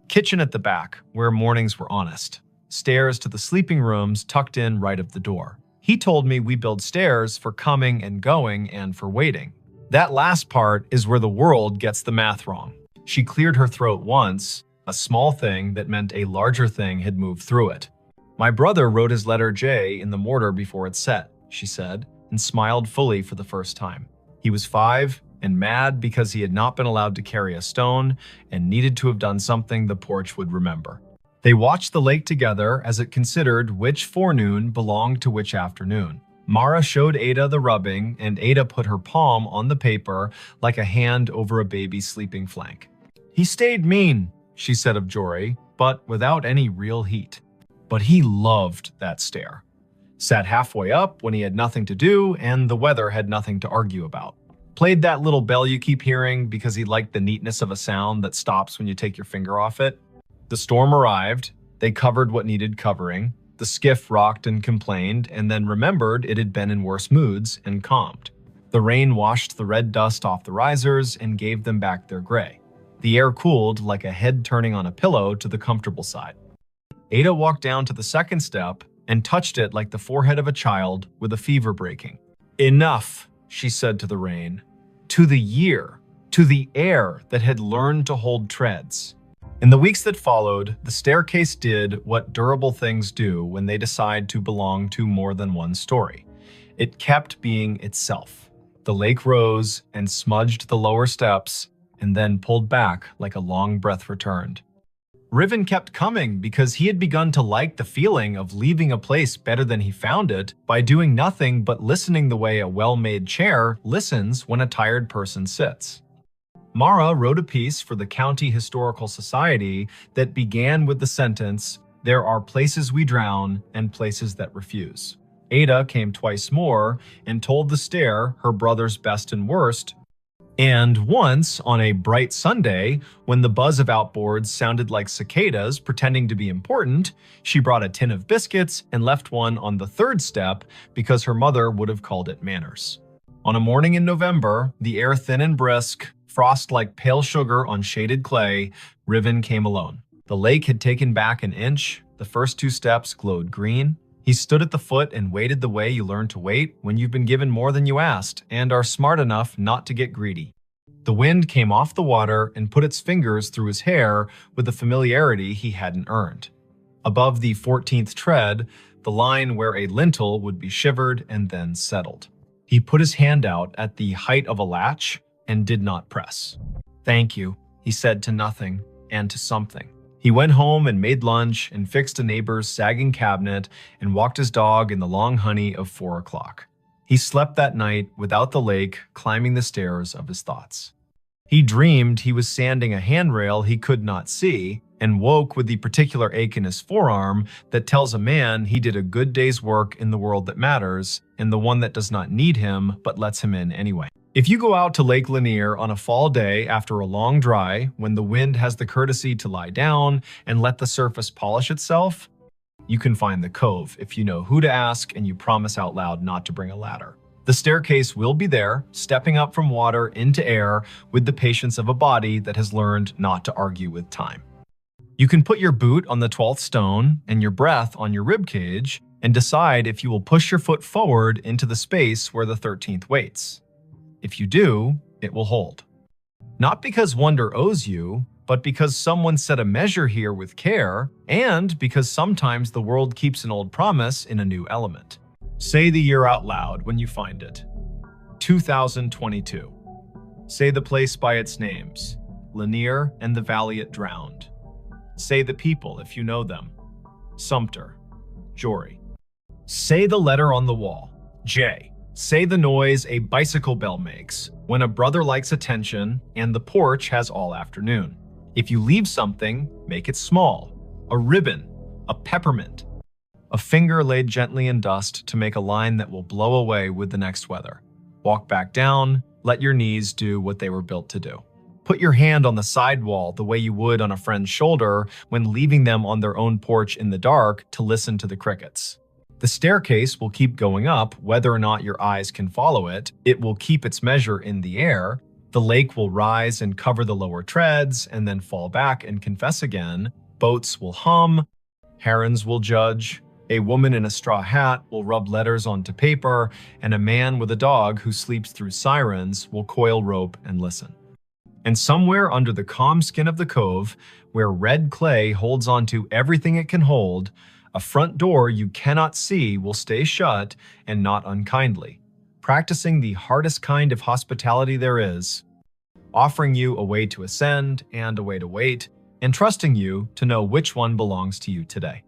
Kitchen at the back, where mornings were honest. Stairs to the sleeping rooms tucked in right of the door. He told me we build stairs for coming and going and for waiting. That last part is where the world gets the math wrong. She cleared her throat once, a small thing that meant a larger thing had moved through it. "My brother wrote his letter J in the mortar before it set," she said, and smiled fully for the first time. He was 5 and mad because he had not been allowed to carry a stone and needed to have done something the porch would remember. They watched the lake together as it considered which forenoon belonged to which afternoon. Mara showed Ada the rubbing, and Ada put her palm on the paper like a hand over a baby's sleeping flank. "He stayed mean," she said of Jory, but without any real heat. But he loved that stair. Sat halfway up when he had nothing to do and the weather had nothing to argue about. Played that little bell you keep hearing because he liked the neatness of a sound that stops when you take your finger off it. The storm arrived, they covered what needed covering, the skiff rocked and complained, and then remembered it had been in worse moods and calmed. The rain washed the red dust off the risers and gave them back their gray. The air cooled like a head turning on a pillow to the comfortable side. Ada walked down to the second step and touched it like the forehead of a child with a fever breaking. "Enough," she said to the rain, to the year, to the air that had learned to hold treads. In the weeks that followed, the staircase did what durable things do when they decide to belong to more than one story. It kept being itself. The lake rose and smudged the lower steps and then pulled back like a long breath returned. Riven kept coming because he had begun to like the feeling of leaving a place better than he found it by doing nothing but listening the way a well-made chair listens when a tired person sits. Mara wrote a piece for the County Historical Society that began with the sentence, "There are places we drown and places that refuse." Ada came twice more and told the stair her brother's best and worst. And once, on a bright Sunday, when the buzz of outboards sounded like cicadas pretending to be important, she brought a tin of biscuits and left one on the 3rd step because her mother would have called it manners. On a morning in November, the air thin and brisk, frost like pale sugar on shaded clay, Riven came alone. The lake had taken back an inch, the first 2 steps glowed green. He stood at the foot and waited the way you learn to wait when you've been given more than you asked and are smart enough not to get greedy. The wind came off the water and put its fingers through his hair with a familiarity he hadn't earned. Above the 14th tread, the line where a lintel would be shivered and then settled. He put his hand out at the height of a latch and did not press. "Thank you," he said to nothing and to something. He went home and made lunch and fixed a neighbor's sagging cabinet and walked his dog in the long honey of 4 o'clock. He slept that night without the lake climbing the stairs of his thoughts. He dreamed he was sanding a handrail he could not see and woke with the particular ache in his forearm that tells a man he did a good day's work in the world that matters and the one that does not need him but lets him in anyway. If you go out to Lake Lanier on a fall day after a long dry, when the wind has the courtesy to lie down and let the surface polish itself, you can find the cove if you know who to ask and you promise out loud not to bring a ladder. The staircase will be there, stepping up from water into air with the patience of a body that has learned not to argue with time. You can put your boot on the 12th stone and your breath on your rib cage and decide if you will push your foot forward into the space where the 13th waits. If you do, it will hold. Not because wonder owes you, but because someone set a measure here with care, and because sometimes the world keeps an old promise in a new element. Say the year out loud when you find it. 2022. Say the place by its names, Lanier and the valley it drowned. Say the people if you know them, Sumter, Jory. Say the letter on the wall, J. Say the noise a bicycle bell makes when a brother likes attention and the porch has all afternoon. If you leave something, make it small, a ribbon, a peppermint. A finger laid gently in dust to make a line that will blow away with the next weather. Walk back down, let your knees do what they were built to do. Put your hand on the sidewall the way you would on a friend's shoulder when leaving them on their own porch in the dark to listen to the crickets. The staircase will keep going up whether or not your eyes can follow it. It will keep its measure in the air. The lake will rise and cover the lower treads and then fall back and confess again. Boats will hum. Herons will judge. A woman in a straw hat will rub letters onto paper, and a man with a dog who sleeps through sirens will coil rope and listen. And somewhere under the calm skin of the cove, where red clay holds onto everything it can hold, a front door you cannot see will stay shut and not unkindly, practicing the hardest kind of hospitality there is, offering you a way to ascend and a way to wait, and trusting you to know which one belongs to you today.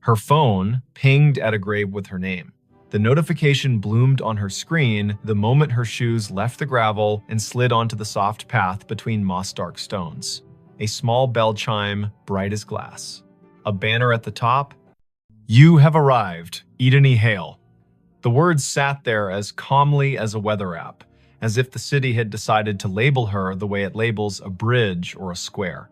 Her phone pinged at a grave with her name. The notification bloomed on her screen the moment her shoes left the gravel and slid onto the soft path between moss-dark stones. A small bell chime, bright as glass. A banner at the top. You have arrived, Eden E. Hale. The words sat there as calmly as a weather app, as if the city had decided to label her the way it labels a bridge or a square.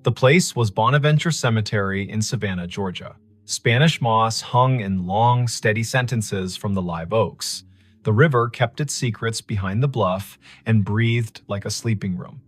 The place was Bonaventure Cemetery in Savannah, Georgia. Spanish moss hung in long, steady sentences from the live oaks. The river kept its secrets behind the bluff and breathed like a sleeping room.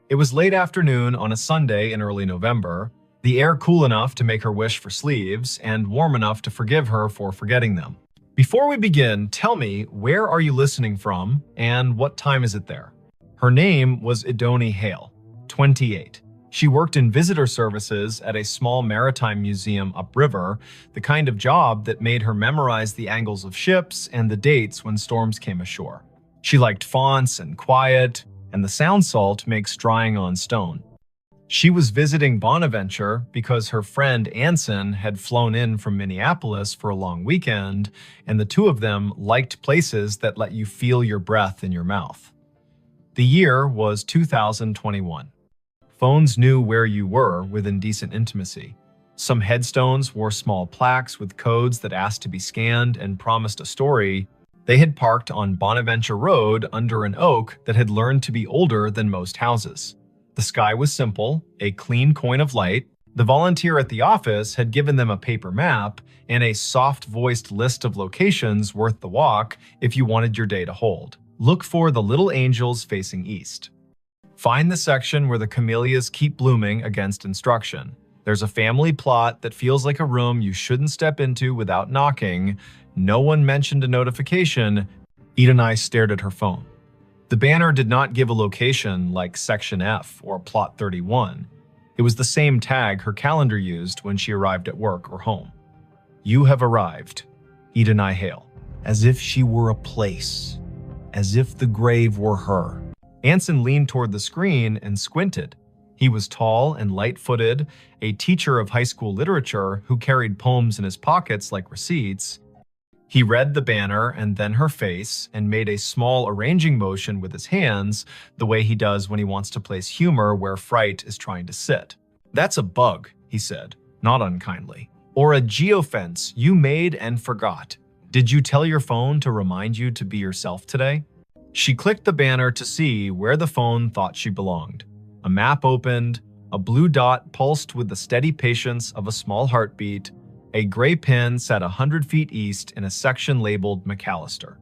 It was late afternoon on a Sunday in early November, the air cool enough to make her wish for sleeves and warm enough to forgive her for forgetting them. Before we begin, tell me, where are you listening from and what time is it there? Her name was Idoni Hale, 28. She worked in visitor services at a small maritime museum upriver, the kind of job that made her memorize the angles of ships and the dates when storms came ashore. She liked fonts and quiet, and the sound salt makes drying on stone. She was visiting Bonaventure because her friend Anson had flown in from Minneapolis for a long weekend, and the two of them liked places that let you feel your breath in your mouth. The year was 2021. Phones knew where you were within decent intimacy. Some headstones wore small plaques with codes that asked to be scanned and promised a story. They had parked on Bonaventure Road under an oak that had learned to be older than most houses. The sky was simple, a clean coin of light. The volunteer at the office had given them a paper map and a soft-voiced list of locations worth the walk if you wanted your day to hold. Look for the little angels facing east. Find the section where the camellias keep blooming against instruction. There's a family plot that feels like a room you shouldn't step into without knocking. No one mentioned a notification. Idoni stared at her phone. The banner did not give a location like Section F or Plot 31. It was the same tag her calendar used when she arrived at work or home. You have arrived, Idoni Hale. As if she were a place. As if the grave were her. Anson leaned toward the screen and squinted. He was tall and light-footed, a teacher of high school literature who carried poems in his pockets like receipts. He read the banner and then her face and made a small arranging motion with his hands, the way he does when he wants to place humor where fright is trying to sit. That's a bug, he said, not unkindly. Or a geofence you made and forgot. Did you tell your phone to remind you to be yourself today? She clicked the banner to see where the phone thought she belonged. A map opened, a blue dot pulsed with the steady patience of a small heartbeat. A gray pin sat 100 feet east in a section labeled McAllister.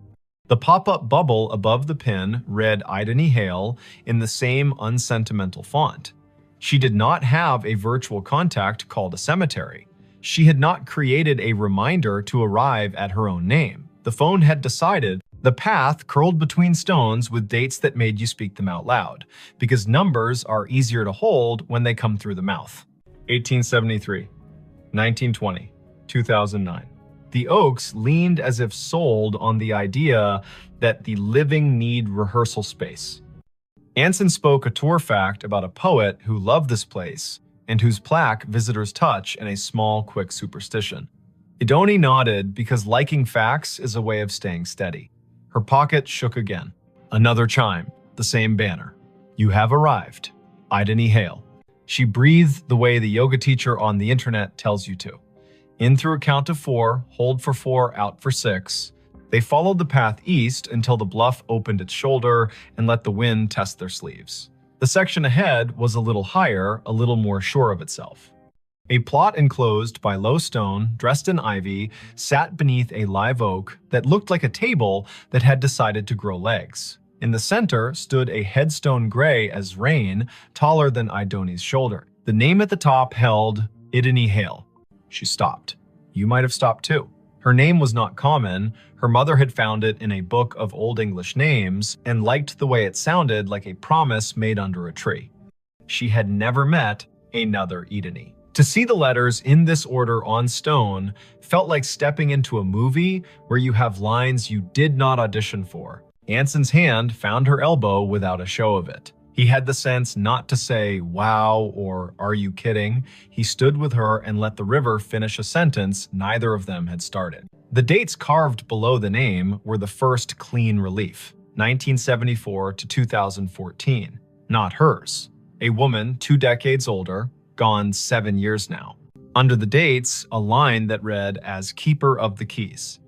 The pop-up bubble above the pin read Ideni Hale in the same unsentimental font. She did not have a virtual contact called a cemetery. She had not created a reminder to arrive at her own name. The phone had decided the path curled between stones with dates that made you speak them out loud, because numbers are easier to hold when they come through the mouth. 1873, 1920, 2009. The Oaks leaned as if sold on the idea that the living need rehearsal space. Anson spoke a tour fact about a poet who loved this place and whose plaque visitors touch in a small, quick superstition. Idoni nodded because liking facts is a way of staying steady. Her pocket shook again. Another chime, the same banner. You have arrived. Ideni Hale. She breathed the way the yoga teacher on the internet tells you to. In through a count of 4, hold for 4, out for 6. They followed the path east until the bluff opened its shoulder and let the wind test their sleeves. The section ahead was a little higher, a little more sure of itself. A plot enclosed by low stone, dressed in ivy, sat beneath a live oak that looked like a table that had decided to grow legs. In the center stood a headstone gray as rain, taller than Idoni's shoulder. The name at the top held Ideni Hale. She stopped. You might have stopped too. Her name was not common. Her mother had found it in a book of Old English names and liked the way it sounded like a promise made under a tree. She had never met another Ideni. To see the letters in this order on stone felt like stepping into a movie where you have lines you did not audition for. Anson's hand found her elbow without a show of it. He had the sense not to say, wow, or are you kidding? He stood with her and let the river finish a sentence neither of them had started. The dates carved below the name were the first clean relief, 1974 to 2014, not hers. A woman 2 decades older, gone 7 years now. Under the dates, a line that read as Keeper of the Keys.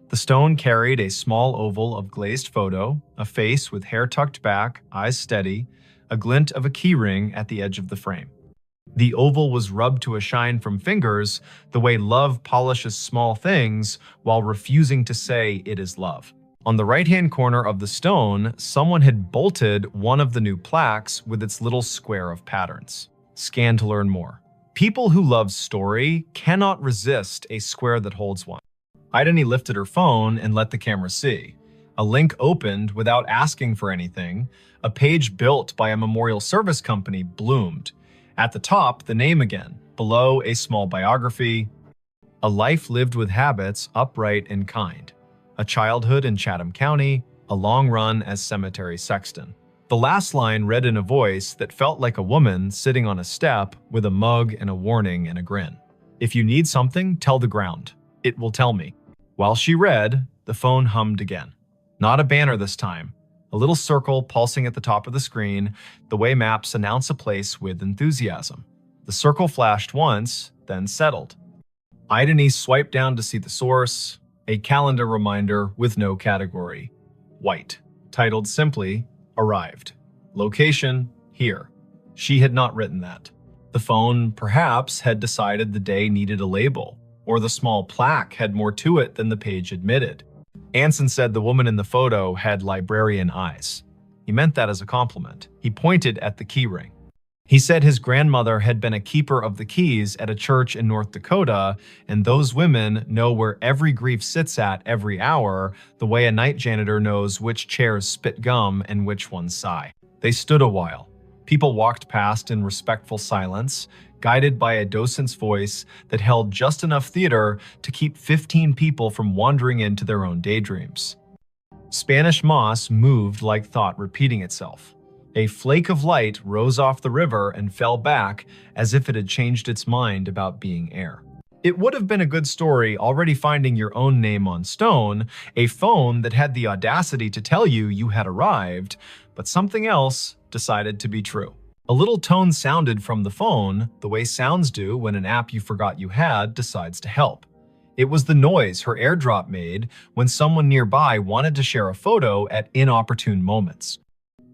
The stone carried a small oval of glazed photo, a face with hair tucked back, eyes steady, a glint of a key ring at the edge of the frame. The oval was rubbed to a shine from fingers, the way love polishes small things while refusing to say it is love. On the right-hand corner of the stone, someone had bolted one of the new plaques with its little square of patterns. Scan to learn more. People who love story cannot resist a square that holds one. Ideni lifted her phone and let the camera see. A link opened without asking for anything. A page built by a memorial service company bloomed. At the top, the name again. Below, a small biography. A life lived with habits, upright and kind. A childhood in Chatham County. A long run as cemetery sexton. The last line read in a voice that felt like a woman sitting on a step with a mug and a warning and a grin. If you need something, tell the ground. It will tell me. While she read, the phone hummed again. Not a banner this time. A little circle pulsing at the top of the screen, the way maps announce a place with enthusiasm. The circle flashed once, then settled. Ideni swiped down to see the source, a calendar reminder with no category. White, titled simply, Arrived. Location, here. She had not written that. The phone, perhaps, had decided the day needed a label, or the small plaque had more to it than the page admitted. Anson said the woman in the photo had librarian eyes. He meant that as a compliment. He pointed at the key ring. He said his grandmother had been a keeper of the keys at a church in North Dakota, and those women know where every grief sits at every hour, the way a night janitor knows which chairs spit gum and which ones sigh. They stood a while. People walked past in respectful silence, guided by a docent's voice that held just enough theater to keep 15 people from wandering into their own daydreams. Spanish moss moved like thought repeating itself. A flake of light rose off the river and fell back as if it had changed its mind about being air. It would have been a good story already finding your own name on stone, a phone that had the audacity to tell you you had arrived, but something else decided to be true. A little tone sounded from the phone, the way sounds do when an app you forgot you had decides to help. It was the noise her AirDrop made when someone nearby wanted to share a photo at inopportune moments.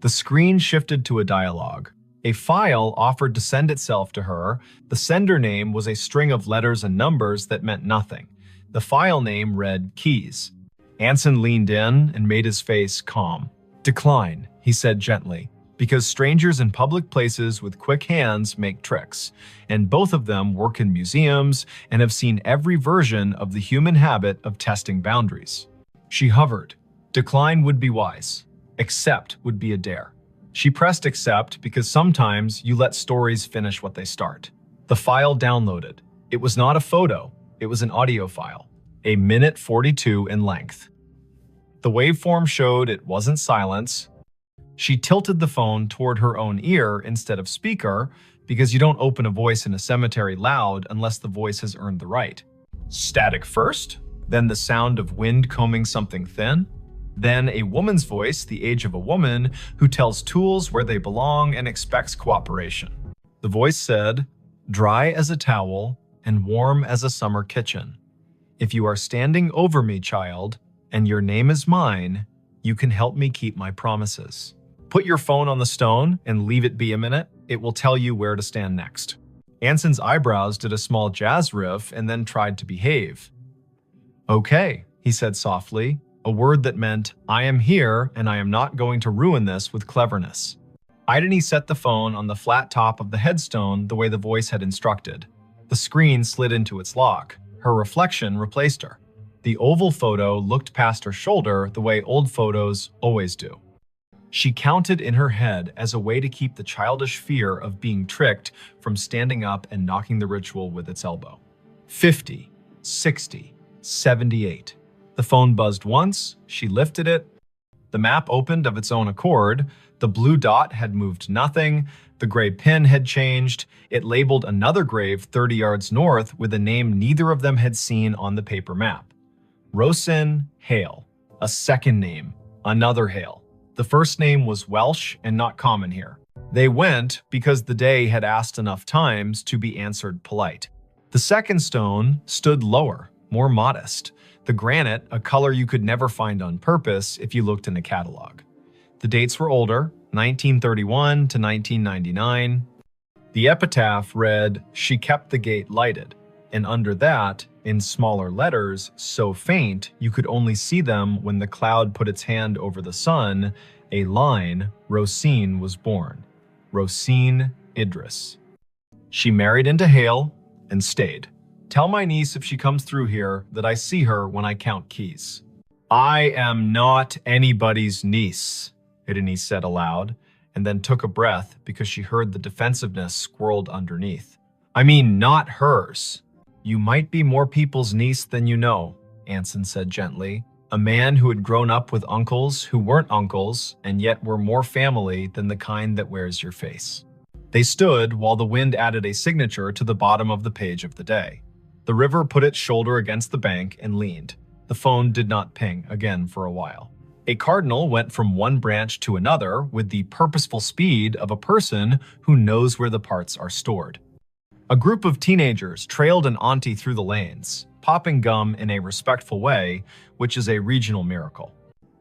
The screen shifted to a dialogue. A file offered to send itself to her. The sender name was a string of letters and numbers that meant nothing. The file name read Keys. Anson leaned in and made his face calm. "Decline," he said gently, "because strangers in public places with quick hands make tricks, and both of them work in museums and have seen every version of the human habit of testing boundaries." She hovered. Decline would be wise. Accept would be a dare. She pressed accept because sometimes you let stories finish what they start. The file downloaded. It was not a photo, it was an audio file, a minute 42 in length. The waveform showed it wasn't silence. She tilted the phone toward her own ear instead of speaker because you don't open a voice in a cemetery loud unless the voice has earned the right. Static first, then the sound of wind combing something thin, then a woman's voice, the age of a woman, who tells tools where they belong and expects cooperation. The voice said, "Dry as a towel and warm as a summer kitchen. If you are standing over me, child, and your name is mine, you can help me keep my promises. Put your phone on the stone and leave it be a minute. It will tell you where to stand next." Anson's eyebrows did a small jazz riff and then tried to behave. "Okay," he said softly, a word that meant, "I am here and I am not going to ruin this with cleverness." Idani set the phone on the flat top of the headstone the way the voice had instructed. The screen slid into its lock. Her reflection replaced her. The oval photo looked past her shoulder the way old photos always do. She counted in her head as a way to keep the childish fear of being tricked from standing up and knocking the ritual with its elbow. 50, 60, 78. The phone buzzed once, she lifted it. The map opened of its own accord. The blue dot had moved nothing. The gray pin had changed. It labeled another grave 30 yards north with a name neither of them had seen on the paper map. Rosin Hale. A second name. Another Hale. The first name was Welsh and not common here. They went because the day had asked enough times to be answered polite. The second stone stood lower, more modest. The granite, a color you could never find on purpose if you looked in a catalog. The dates were older, 1931 to 1999. The epitaph read, "She kept the gate lighted," and under that, in smaller letters, so faint you could only see them when the cloud put its hand over the sun, a line, Rosine was born. Rosine Idris. She married into Hale and stayed. Tell my niece if she comes through here that I see her when I count keys. I am not anybody's niece, Idani said aloud, and then took a breath because she heard the defensiveness squirreled underneath. I mean, not hers. You might be more people's niece than you know, Anson said gently, a man who had grown up with uncles who weren't uncles and yet were more family than the kind that wears your face. They stood while the wind added a signature to the bottom of the page of the day. The river put its shoulder against the bank and leaned. The phone did not ping again for a while. A cardinal went from one branch to another with the purposeful speed of a person who knows where the parts are stored. A group of teenagers trailed an auntie through the lanes, popping gum in a respectful way, which is a regional miracle.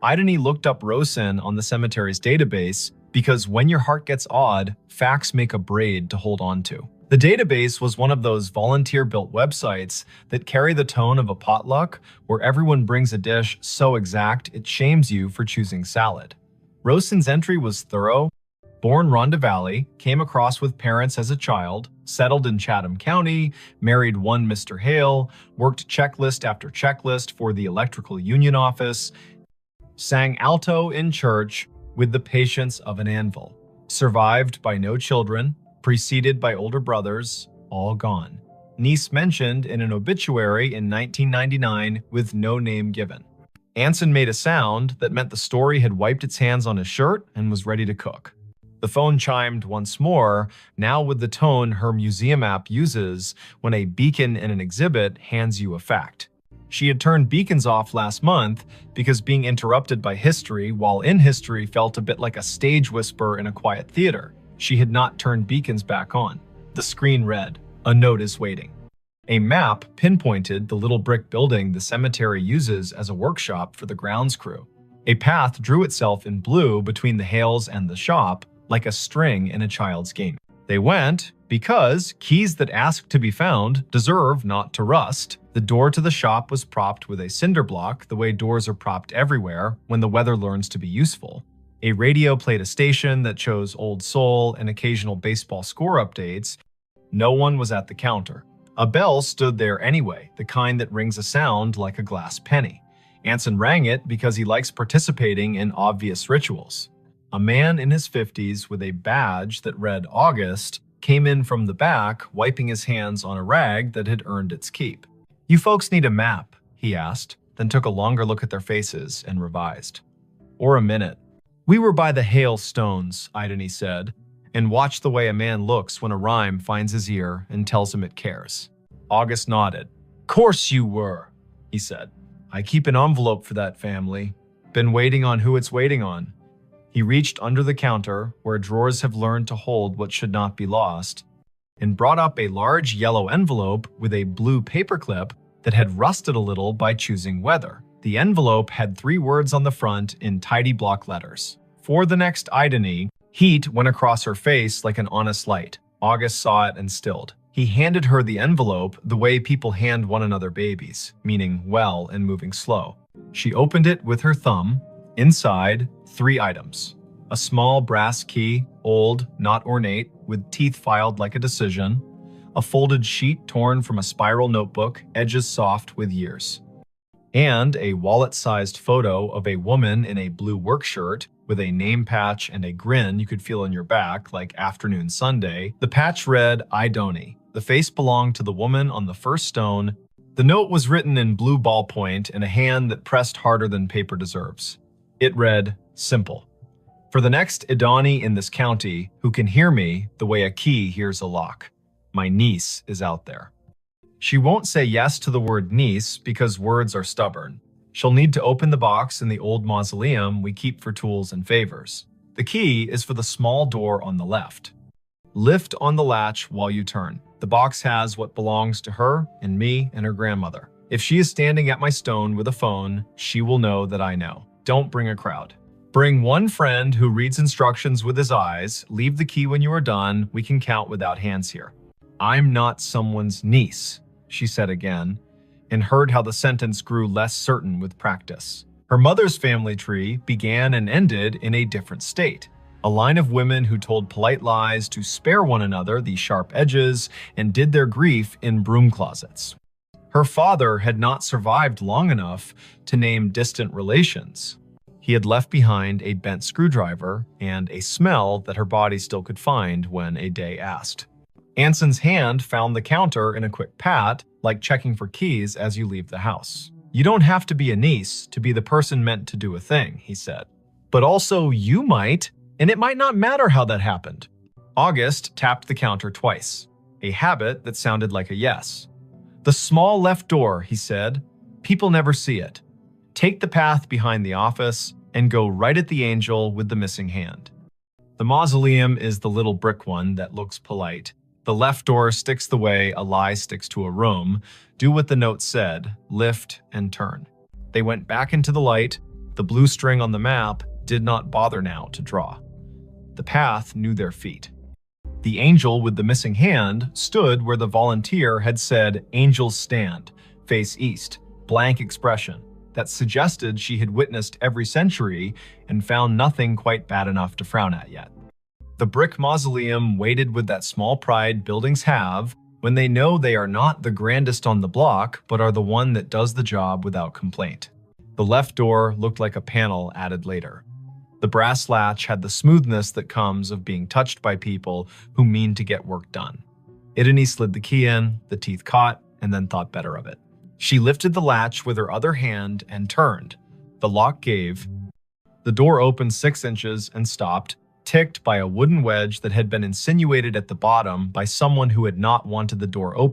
Idani looked up Rosin on the cemetery's database because when your heart gets odd, facts make a braid to hold on to. The database was one of those volunteer-built websites that carry the tone of a potluck where everyone brings a dish so exact it shames you for choosing salad. Rosin's entry was thorough. Born Rhonda Valley, came across with parents as a child, settled in Chatham County, married one Mr. Hale, worked checklist after checklist for the electrical union office, sang alto in church with the patience of an anvil, survived by no children, preceded by older brothers, all gone. Niece mentioned in an obituary in 1999 with no name given. Anson made a sound that meant the story had wiped its hands on his shirt and was ready to cook. The phone chimed once more, now with the tone her museum app uses when a beacon in an exhibit hands you a fact. She had turned beacons off last month because being interrupted by history while in history felt a bit like a stage whisper in a quiet theater. She had not turned beacons back on. The screen read, "A note is waiting." A map pinpointed the little brick building the cemetery uses as a workshop for the grounds crew. A path drew itself in blue between the Hales and the shop, like a string in a child's game. They went, Because keys that ask to be found deserve not to rust, the door to the shop was propped with a cinder block the way doors are propped everywhere when the weather learns to be useful. A radio played a station that chose old soul and occasional baseball score updates. No one was at the counter. A bell stood there anyway, the kind that rings a sound like a glass penny. Anson rang it because he likes participating in obvious rituals. A man in his 50s with a badge that read August came in from the back, wiping his hands on a rag that had earned its keep. "You folks need a map?" he asked, then took a longer look at their faces and revised. "Or a minute." "We were by the hailstones," Idony said, and watched the way a man looks when a rhyme finds his ear and tells him it cares. August nodded. "Course you were," he said. "I keep an envelope for that family. Been waiting on who it's waiting on." He reached under the counter, where drawers have learned to hold what should not be lost, and brought up a large yellow envelope with a blue paperclip that had rusted a little by choosing weather. The envelope had 3 words on the front in tidy block letters. For the next Idony, heat went across her face like an honest light. August saw it and stilled. He handed her the envelope the way people hand one another babies, meaning well and moving slow. She opened it with her thumb. Inside, 3 items. A small brass key, old, not ornate, with teeth filed like a decision. A folded sheet torn from a spiral notebook, edges soft with years. And a wallet-sized photo of a woman in a blue work shirt with a name patch and a grin you could feel on your back like afternoon Sunday. The patch read, "Idony." The face belonged to the woman on the first stone. The note was written in blue ballpoint in a hand that pressed harder than paper deserves. It read, "Simple. For the next Idony in this county who can hear me the way a key hears a lock. My niece is out there." She won't say yes to the word niece because words are stubborn. She'll need to open the box in the old mausoleum we keep for tools and favors. The key is for the small door on the left. Lift on the latch while you turn. The box has what belongs to her and me and her grandmother. If she is standing at my stone with a phone, she will know that I know. Don't bring a crowd. Bring one friend who reads instructions with his eyes. Leave the key when you are done. We can count without hands here. "I'm not someone's niece," she said again, and heard how the sentence grew less certain with practice. Her mother's family tree began and ended in a different state. A line of women who told polite lies to spare one another the sharp edges and did their grief in broom closets. Her father had not survived long enough to name distant relations. He had left behind a bent screwdriver and a smell that her body still could find when a day asked. Anson's hand found the counter in a quick pat, like checking for keys as you leave the house. "You don't have to be a niece to be the person meant to do a thing," he said. "But also you might, and it might not matter how that happened." August tapped the counter twice, a habit that sounded like a yes. "The small left door," he said. "People never see it. Take the path behind the office and go right at the angel with the missing hand. The mausoleum is the little brick one that looks polite. The left door sticks the way a lie sticks to a room. Do what the note said, lift and turn." They went back into the light. The blue string on the map did not bother now to draw. The path knew their feet. The angel with the missing hand stood where the volunteer had said, "Angels stand, face east," blank expression that suggested she had witnessed every century and found nothing quite bad enough to frown at yet. The brick mausoleum waited with that small pride buildings have when they know they are not the grandest on the block, but are the one that does the job without complaint. The left door looked like a panel added later. The brass latch had the smoothness that comes of being touched by people who mean to get work done. Idony slid the key in, the teeth caught, and then thought better of it. She lifted the latch with her other hand and turned. The lock gave. The door opened 6 inches and stopped, ticked by a wooden wedge that had been insinuated at the bottom by someone who had not wanted the door open.